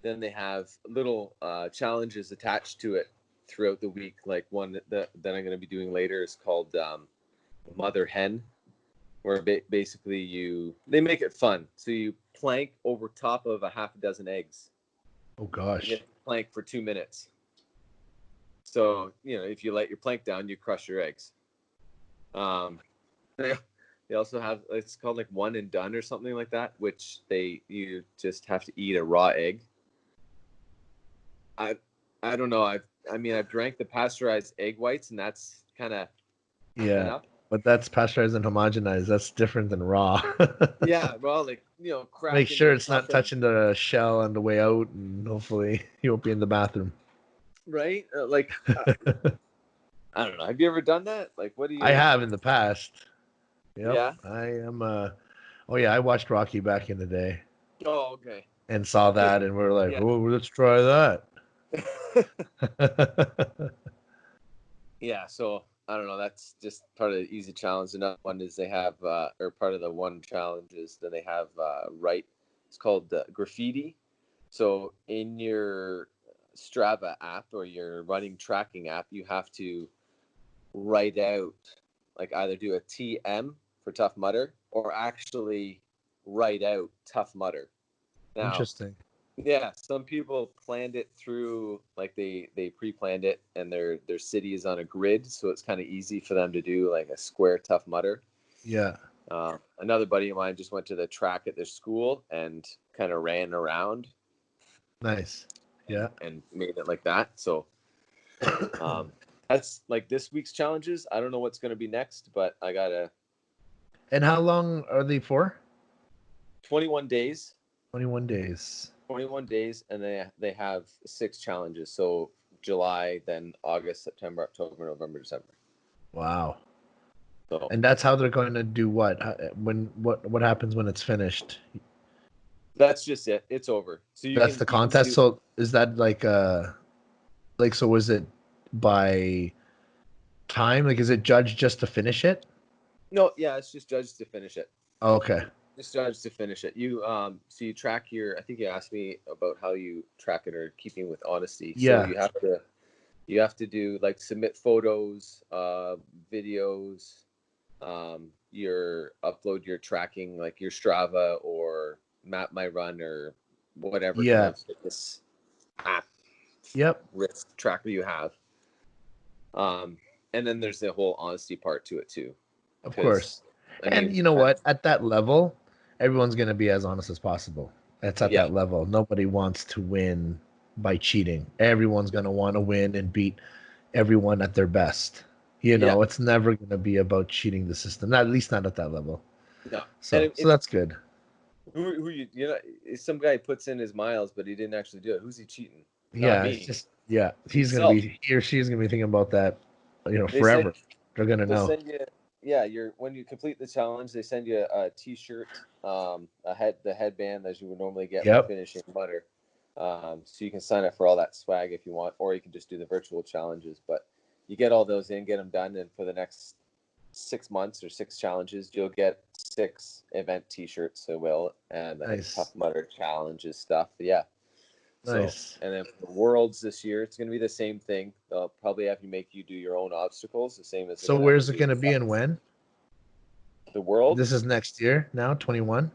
then they have little challenges attached to it throughout the week. Like one that I'm going to be doing later is called Mother Hen, where basically they make it fun. So you plank over top of a half a dozen eggs. Oh gosh. You plank for 2 minutes. So if you let your plank down, you crush your eggs. They also have, it's called like one and done or something like that, which you just have to eat a raw egg. I don't know. I've drank the pasteurized egg whites, and that's kind of enough. But that's pasteurized and homogenized. That's different than raw. Yeah, well, like make sure it's not touching the shell on the way out, and hopefully you won't be in the bathroom. Right? I don't know. Have you ever done that? Like, what do you? I have in the past. Yep. Yeah. I am. Oh yeah, I watched Rocky back in the day. Oh, okay. And saw that, and we're like, oh, let's try that. Yeah. So I don't know. That's just part of the easy challenge. Another one is they have, or part of the one challenge is then they have It's called graffiti. So in your Strava app or your running tracking app, you have to write out, like, either do a TM for Tough Mudder or actually write out Tough Mudder. Now, interesting. Yeah, some people planned it through, like they pre-planned it, and their city is on a grid, so it's kind of easy for them to do like a square Tough Mudder. Yeah. Another buddy of mine just went to the track at their school and kind of ran around. Nice. Yeah. And made it like that. So that's like this week's challenges. I don't know what's going to be next, but I gotta. And how long are they for? 21 days. 21 days. 21 days, and they have 6 challenges. So July, then August, September, October, November, December. Wow. So, and that's how they're going to do what? What happens when it's finished? That's just it. It's over. So that's the contest. So is that so is it by time? Like, is it judged just to finish it? No, yeah, it's just judged to finish it. Oh, okay. Just to finish it, so you track your. I think you asked me about how you track it or keeping with honesty. So Yeah. you have to do like submit photos, videos, your upload your tracking like your Strava or Map My Run or whatever kind Yeah. of fitness app Yep. risk tracker you have. Um, and then there's the whole honesty part to it too, Of because course. I And mean, you know what? At that level, everyone's going to be as honest as possible. That's at yeah, that level. Nobody wants to win by cheating. Everyone's going to want to win and beat everyone at their best. yeah, It's never going to be about cheating the system. Not, at least not at that level. no. And So that's good. who you know, some guy puts in his miles, but he didn't actually do it. Who's he cheating? Not Yeah, it's me. just yeah. It's himself. He or she is going to be thinking about that, They send forever. They're going to they'll know. send you, yeah, you're when you complete the challenge, they send you a t-shirt, the headband as you would normally get for Yep. finishing butter. So you can sign up for all that swag if you want, or you can just do the virtual challenges. But you get all those in, get them done, and for the next 6 months or 6 challenges, you'll get 6 event t-shirts. So will and the Tough Nice. Mudder challenges stuff. Yeah. So, Nice. and then for the Worlds this year, it's going to be the same thing. They'll probably have you make you do your own obstacles, the same as they're So going to have you where's it do going to be and when? the This is Worlds. next year now, 21.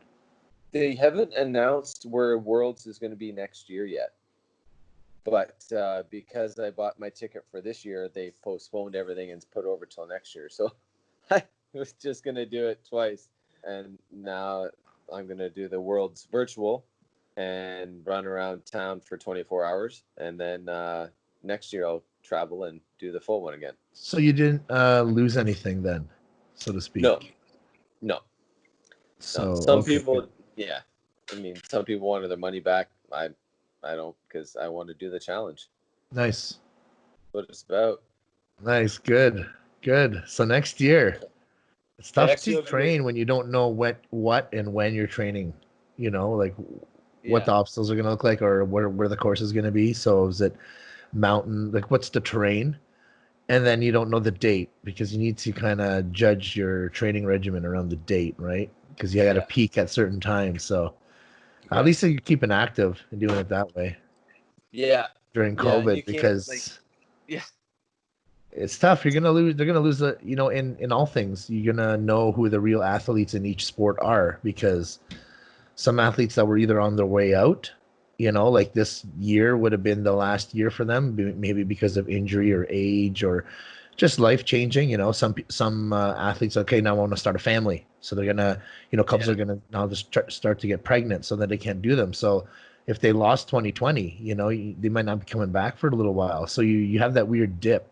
They haven't announced where Worlds is going to be next year yet. But because I bought my ticket for this year, they postponed everything and put over till next year. So I was just going to do it twice. And now I'm going to do the Worlds virtual and run around town for 24 hours. And then next year I'll travel and do the full one again. So you didn't lose anything then, so to No, speak. no, no. So Some okay, good. people, yeah. I mean, some people wanted their money back. I don't, because I want to do the challenge. Nice, What it's about. nice, good, good. So next year, it's tough Next to year will be good. train when you don't know what and when you're training. Like what Yeah, the obstacles are going to look like or where the course is going to be. So is it mountain? Like what's the terrain? And then you don't know the date because you need to kind of judge your training regimen around the date, right? Because you got to yeah, peak at certain times. So at yeah, least you're keeping active and doing it that way yeah, during yeah. And you COVID can't like, because yeah, it's tough. You're gonna lose. They're gonna lose. In all things, you're gonna know who the real athletes in each sport are because some athletes that were either on their way out, like this year would have been the last year for them, maybe because of injury or age or just life changing. Some athletes, okay, now I want to start a family, so they're gonna, couples yeah, are gonna now just start to get pregnant, so that they can't do them. So if they lost 2020, they might not be coming back for a little while. So you have that weird dip,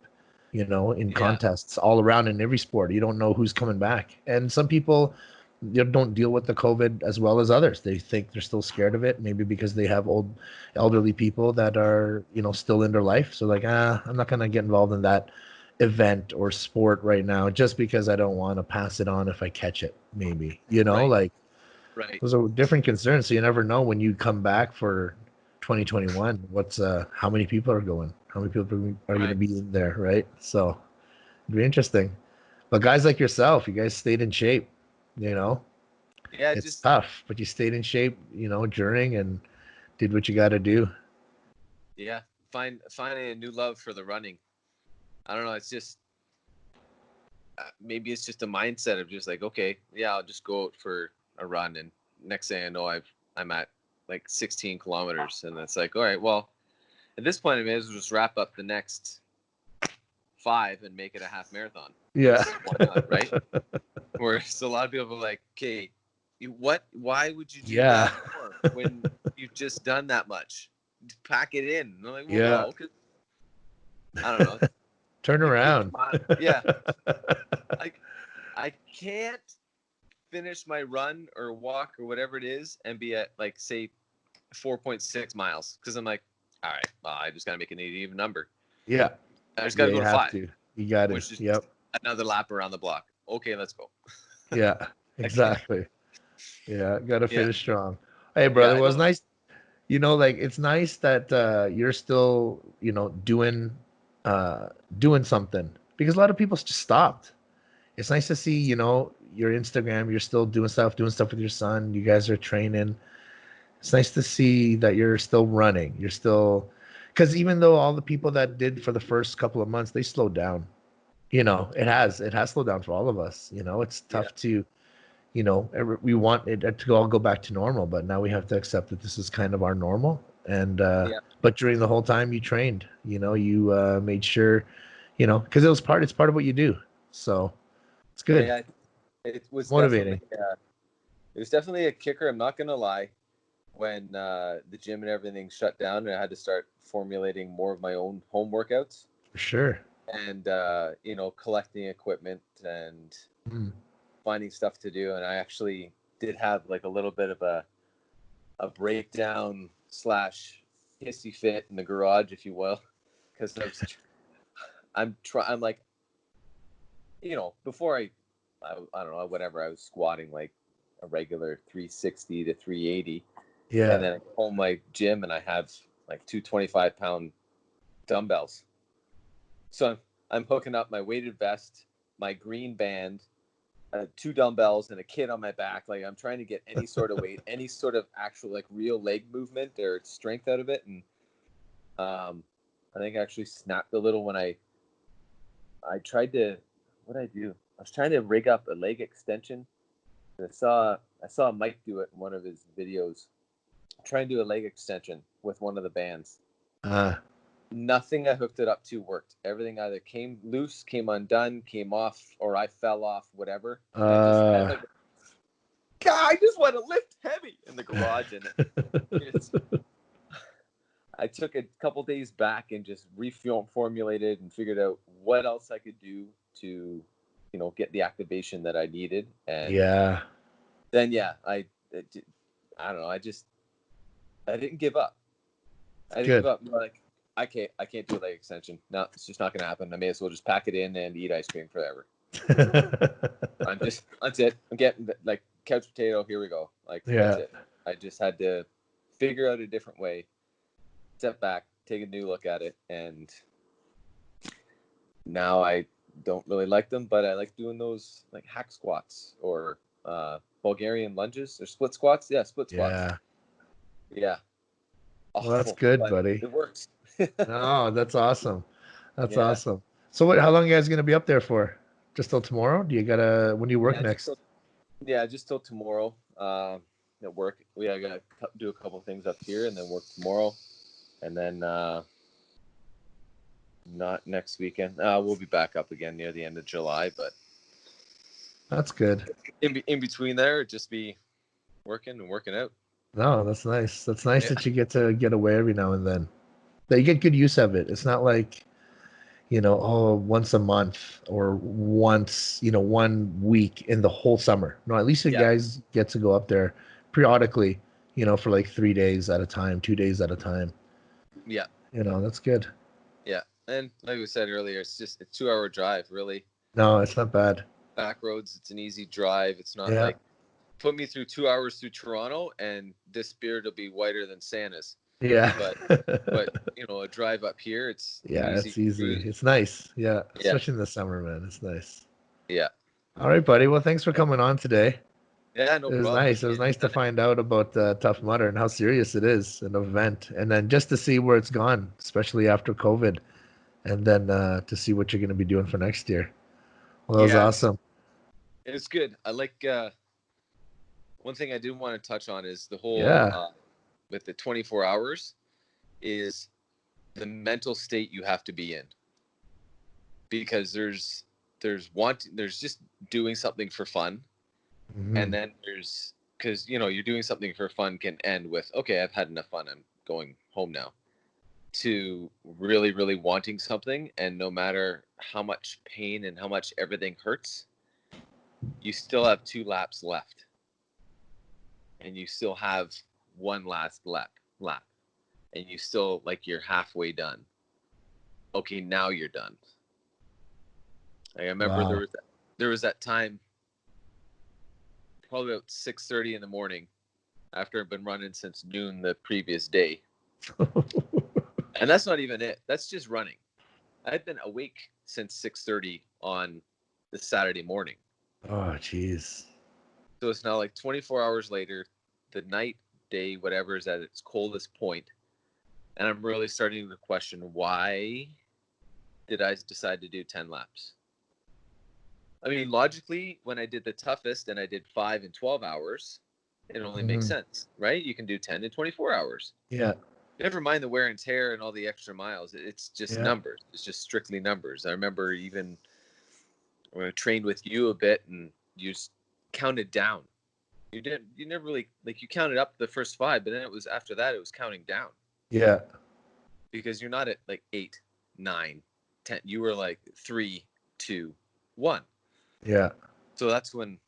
in yeah, contests all around in every sport. You don't know who's coming back, and some people don't deal with the COVID as well as others. They think they're still scared of it, maybe because they have old, elderly people that are, still in their life. So like, I'm not gonna get involved in that event or sport right now, just because I don't want to pass it on if I catch it. Maybe, right, like right, those are different concerns. So you never know when you come back for 2021. What's how many people are going? How many people are going to right. be in there, right? So it'd be interesting. But guys like yourself, you guys stayed in shape. You know, Yeah, it's just tough, but you stayed in shape, during and did what you got to do. yeah, finding a new love for the running. I don't know. It's just maybe it's just a mindset of just like, okay, yeah, I'll just go out for a run, and next thing I know, I'm at like 16 kilometers, and it's like, all right, well, at this point, I may as well just wrap up the next 5 and make it a half marathon Yeah. because why not, right? Whereas a lot of people are like, okay, why would you do Yeah. that more when you've just done that much? Pack it in. And I'm like, well, Yeah. no, because I don't know. Turn around. Yeah, I I can't finish my run or walk or whatever it is and be at like say 4.6 miles because I'm like, all right, well, I just gotta make an even number. Yeah. I just Yeah, gotta go you to have 5, to. You got to. which is Yep. another lap around the block. Okay, let's go. Yeah. I can't. Exactly. Yeah, got to Yeah, finish strong. Hey, yeah, brother, I it was know. nice. Like it's nice that you're still, doing something because a lot of people just stopped. it's nice to see, your Instagram, you're still doing stuff with your son. You guys are training. It's nice to see that you're still running. You're still, because even though all the people that did for the first couple of months, they slowed down. It has slowed down for all of us. It's Yeah. tough to, we want it to all go back to normal, but now we have to accept that this is kind of our normal. And Yeah. but during the whole time you trained, you made sure, because it's part of what you do. So it's good, Yeah. It was definitely motivating. it was definitely a kicker. I'm not gonna lie. When the gym and everything shut down, and I had to start formulating more of my own home workouts For sure. and collecting equipment and Mm. finding stuff to do. And I actually did have like a little bit of a breakdown slash hissy fit in the garage, if you will, because I'm like, before I don't know, whatever, I was squatting like a regular 360 to 380, and Yeah. then I go home my gym and I have like two 25-pound dumbbells. So I'm hooking up my weighted vest, my green band, two dumbbells, and a kid on my back. Like I'm trying to get any sort of weight, any sort of actual like real leg movement or strength out of it. And I think I actually snapped a little when I tried to, what did I do? I was trying to rig up a leg extension. And I saw Mike do it in one of his videos. Try and do a leg extension with one of the bands. Uh, Nothing I hooked it up to worked. Everything either came loose, came undone, came off, or I fell off, whatever. And I just had uh, like, God, I just want to lift heavy in the garage. And I took a couple days back and just reformulated and figured out what else I could do to, get the activation that I needed. And yeah. then, yeah, I don't know. I didn't give up. I didn't give Good. up. Like I can't do a leg extension. No, it's just not gonna happen. I may as well just pack it in and eat ice cream forever. That's it. I'm getting like couch potato. Here we go. Like that's Yeah. it. I just had to figure out a different way, step back, take a new look at it, and now I don't really like them, but I like doing those like hack squats or Bulgarian lunges or split squats. Yeah, split squats. Yeah. Yeah, Well, that's awful, good, but buddy. it works. No, that's awesome. That's Yeah. awesome. So how long are you guys gonna be up there for? Just till tomorrow? Do you gotta when do you work Yeah, next? just till tomorrow. At work, I gotta do a couple things up here, and then work tomorrow, and then not next weekend. We'll be back up again near the end of July, but That's good. in between there, just be working and working out. No, that's nice. That's nice Yeah, that you get to get away every now and then. That you get good use of it. It's not like, once a month or once, 1 week in the whole summer. No, at least you yeah, guys get to go up there periodically, for like 3 days at a time, 2 days at a time. yeah, That's good. yeah. And like we said earlier, it's just a 2 hour drive. Really, No, it's not bad. back roads. It's an easy drive. It's not Yeah. like put me through 2 hours through Toronto, and this beard will be whiter than Santa's. Yeah. But a drive up here, it's Yeah, easy it's easy. cruise. It's nice. Yeah, Yeah, especially in the summer, man. It's nice. yeah, All right, buddy. Well, thanks for coming on today. yeah. No It was problem. nice. It was nice to find out about Tough Mudder and how serious it is, an event, and then just to see where it's gone, especially after COVID, and then to see what you're going to be doing for next year. Well, that was Yeah, awesome. it's good. I like one thing I do want to touch on is the whole Yeah. with the 24 hours is the mental state you have to be in, because there's just doing something for fun, and Hmm. then there's because you're doing something for fun can end with, okay, I've had enough fun, I'm going home now, to really really wanting something, and no matter how much pain and how much everything hurts, you still have 2 laps left, and you still have one last lap, and you still like you're halfway done. Okay, now you're done. I remember Wow. there was that time, probably about 6:30 in the morning, after I've been running since noon the previous day, and that's not even it. That's just running. I've been awake since 6:30 on the Saturday morning. Oh, jeez. So it's now like 24 hours later, the night, day, whatever is at its coldest point, and I'm really starting to question, why did I decide to do 10 laps? I mean, logically, when I did the toughest and I did 5 and 12 hours, it only makes sense, right? You can do 10 and 24 hours. Yeah. Never mind the wear and tear and all the extra miles. It's just numbers. It's just strictly numbers. I remember even when I trained with you a bit and you just counted down. You never really, like, you counted up the first 5, but then it was after that, it was counting down. Yeah. Because you're not at like 8, 9, 10. You were like 3, 2, 1. Yeah. So that's when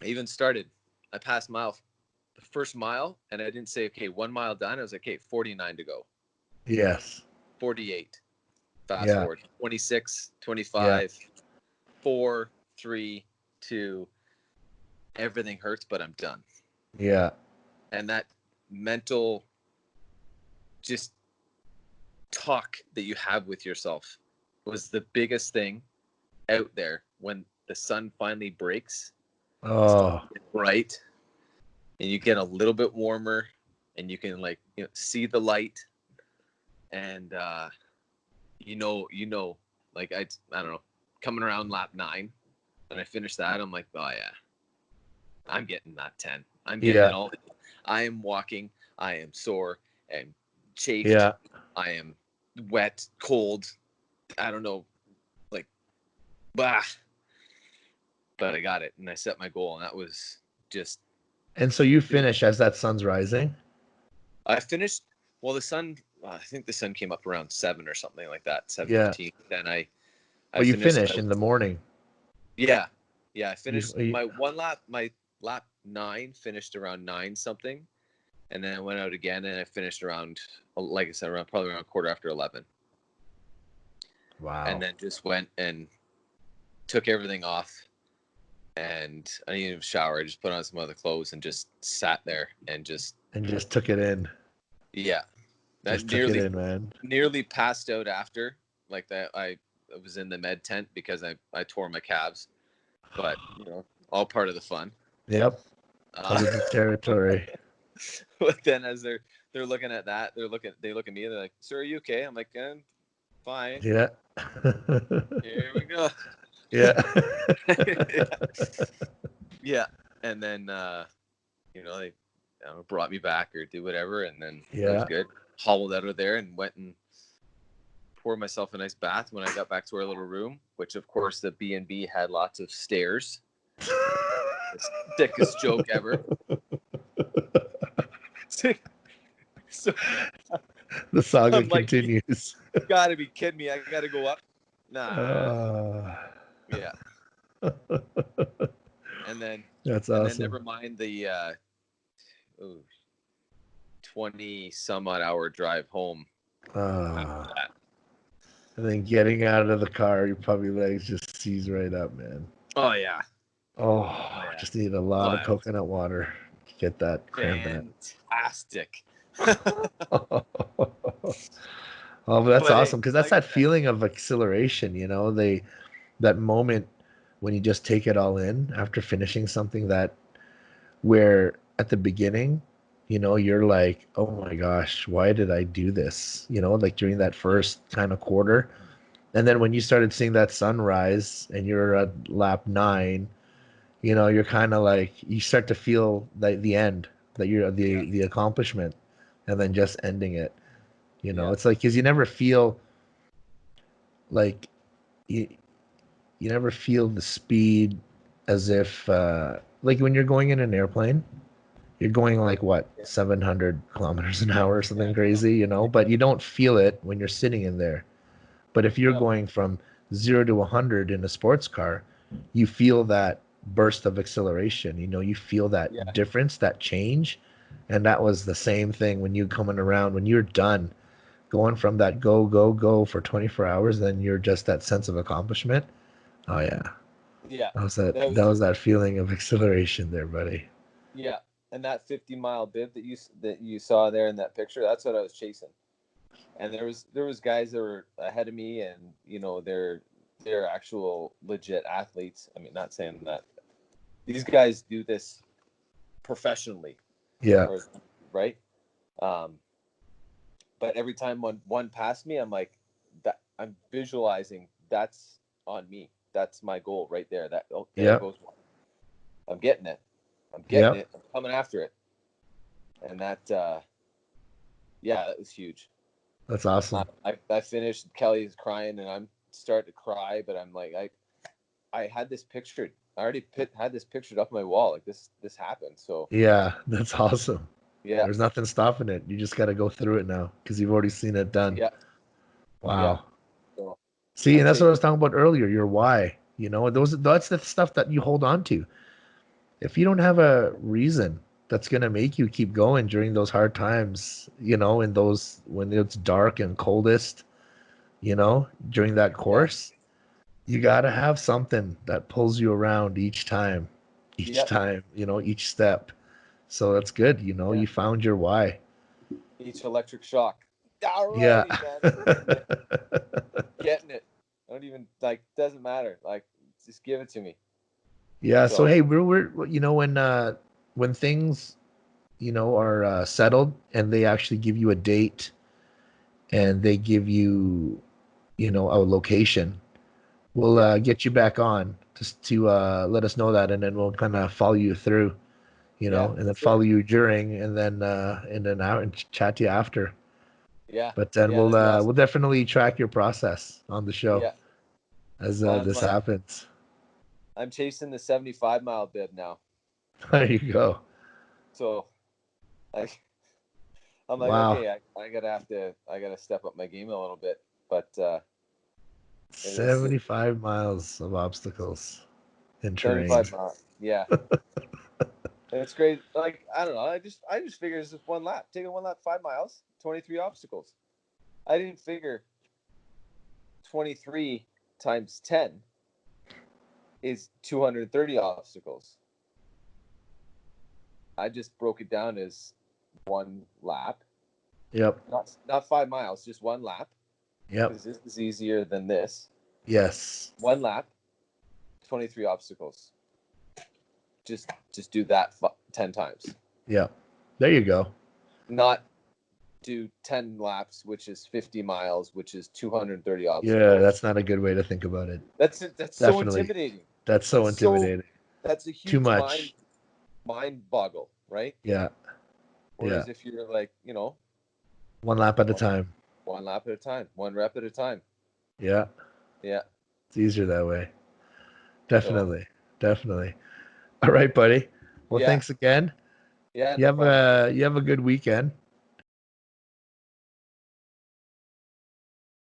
I even started. I passed the first mile, and I didn't say, okay, 1 mile done. I was like, okay, 49 to go. Yes. 48. Fast forward. 26, 25, 4, 3, 2. Everything hurts, but I'm done. Yeah. And that mental just talk that you have with yourself was the biggest thing out there when the sun finally breaks. Oh. Bright. And you get a little bit warmer, and you can, like, see the light, and like, I don't know, coming around lap 9, when I finished that, I'm like, oh yeah, I'm getting that 10. I'm getting it all. I am walking. I am sore and chafed. Yeah. I am wet, cold. I don't know, like, bah. But I got it, and I set my goal, and that was just. And so you finish as that sun's rising? I finished. Well, the sun. I think the sun came up around 7 or something like that. 7:15. Then I Well, you finished. finish in the morning. Yeah. I finished my one lap. My lap 9 finished around 9 something, and then I went out again, and I finished around, like I said, probably around 11:15. Wow. And then just went and took everything off, and I didn't even shower. I just put on some other clothes and just sat there and just took it in. Yeah. Just took it in, man. Nearly passed out after, like that. I was in the med tent because I tore my calves, but all part of the fun. Yep. Part of the territory. But then as they're looking at that, they look at me, they're like, "Sir, are you okay?" I'm like, fine. Yeah. Here we go. Yeah. Yeah. And then they brought me back or did whatever, and then it was good. Hobbled out of there and went and poured myself a nice bath when I got back to our little room, which of course the B&B had lots of stairs. The sickest joke ever. So the saga continues. You gotta be kidding me. I gotta go up. Nah. Yeah. And then that's awesome. And then never mind the 20 some odd hour drive home. And then getting out of the car, your puppy legs just seize right up, man. Oh yeah. Just need a lot of coconut water to get that cramp out. Fantastic. But that's awesome, because that's that feeling of exhilaration, that moment when you just take it all in after finishing something where at the beginning, you're like, oh my gosh, why did I do this? Like during that first kind of quarter. And then when you started seeing that sunrise and you're at lap 9, you're kind of like, you start to feel the end, that you're the accomplishment, and then just ending it. It's like, because you never feel like you never feel the speed as if like when you're going in an airplane, you're going like 700 kilometers an hour or something crazy, but you don't feel it when you're sitting in there. But if you're going from 0 to 100 in a sports car, you feel that burst of acceleration. You feel that difference, that change. And that was the same thing when when you're done going from that go for 24 hours, then you're just that sense of accomplishment. Oh yeah. Yeah. That was that feeling of acceleration there, buddy. Yeah. And that 50-mile bib that you saw there in that picture, that's what I was chasing. And there was guys that were ahead of me, and they're they're actual legit athletes. I mean, not saying that these guys do this professionally, Yeah. right? But every time one passed me, I'm like, that I'm visualizing that's on me. That's my goal right there. That there goes one. I'm getting it. I'm getting it. I'm coming after it. And that, that was huge. That's awesome. I finished. Kelly's crying, and I'm starting to cry. But I'm like, I had this pictured. I already had this pictured up my wall. Like this happened. So yeah, that's awesome. Yeah, there's nothing stopping it. You just got to go through it now because you've already seen it done. Yeah. Wow. Yeah. So See, and that's what I was talking about earlier. Your why. You know, that's the stuff that you hold on to. If you don't have a reason that's gonna make you keep going during those hard times, you know, in those when it's dark and coldest, you know, during that course, you gotta have something that pulls you around each time, you know, each step. So that's good, you know, you found your why. Each electric shock. Alrighty, Yeah. man. Getting it. I don't even doesn't matter. Like, just give it to me. Yeah. So hey, we're you know when things you know are settled and they actually give you a date and they give you you know a location, we'll get you back on just to let us know that, and then we'll kind of follow you through, you know, and then follow you during, and then out and chat to you after. Yeah. But then we'll awesome. we'll definitely track your process on the show as this happens. I'm chasing the 75-mile bib now. There you go. So, like, I'm like, okay, I gotta step up my game a little bit, but 75 miles of obstacles in terrain. 75 miles, yeah. And it's great. Like, I don't know. I just figured it's just one lap. Take a one lap, 5 miles, 23 obstacles. I didn't figure 23 times 10 is 230 obstacles. I just broke it down as one lap. Yep. Not 5 miles, just one lap. Yep. Because this is easier than this. Yes. One lap, 23 obstacles. Just do that 10 times. Yeah. There you go. Not do 10 laps, which is 50 miles, which is 230 obstacles. Yeah, that's not a good way to think about it. That's so intimidating. That's so intimidating. That's a huge too much mind boggle, right? Yeah. Whereas if you're like, you know, one lap at a time. One lap at a time. One rep at a time. Yeah. Yeah. It's easier that way. Definitely. Definitely. All right, buddy. Well, thanks again. Yeah. You have a good weekend.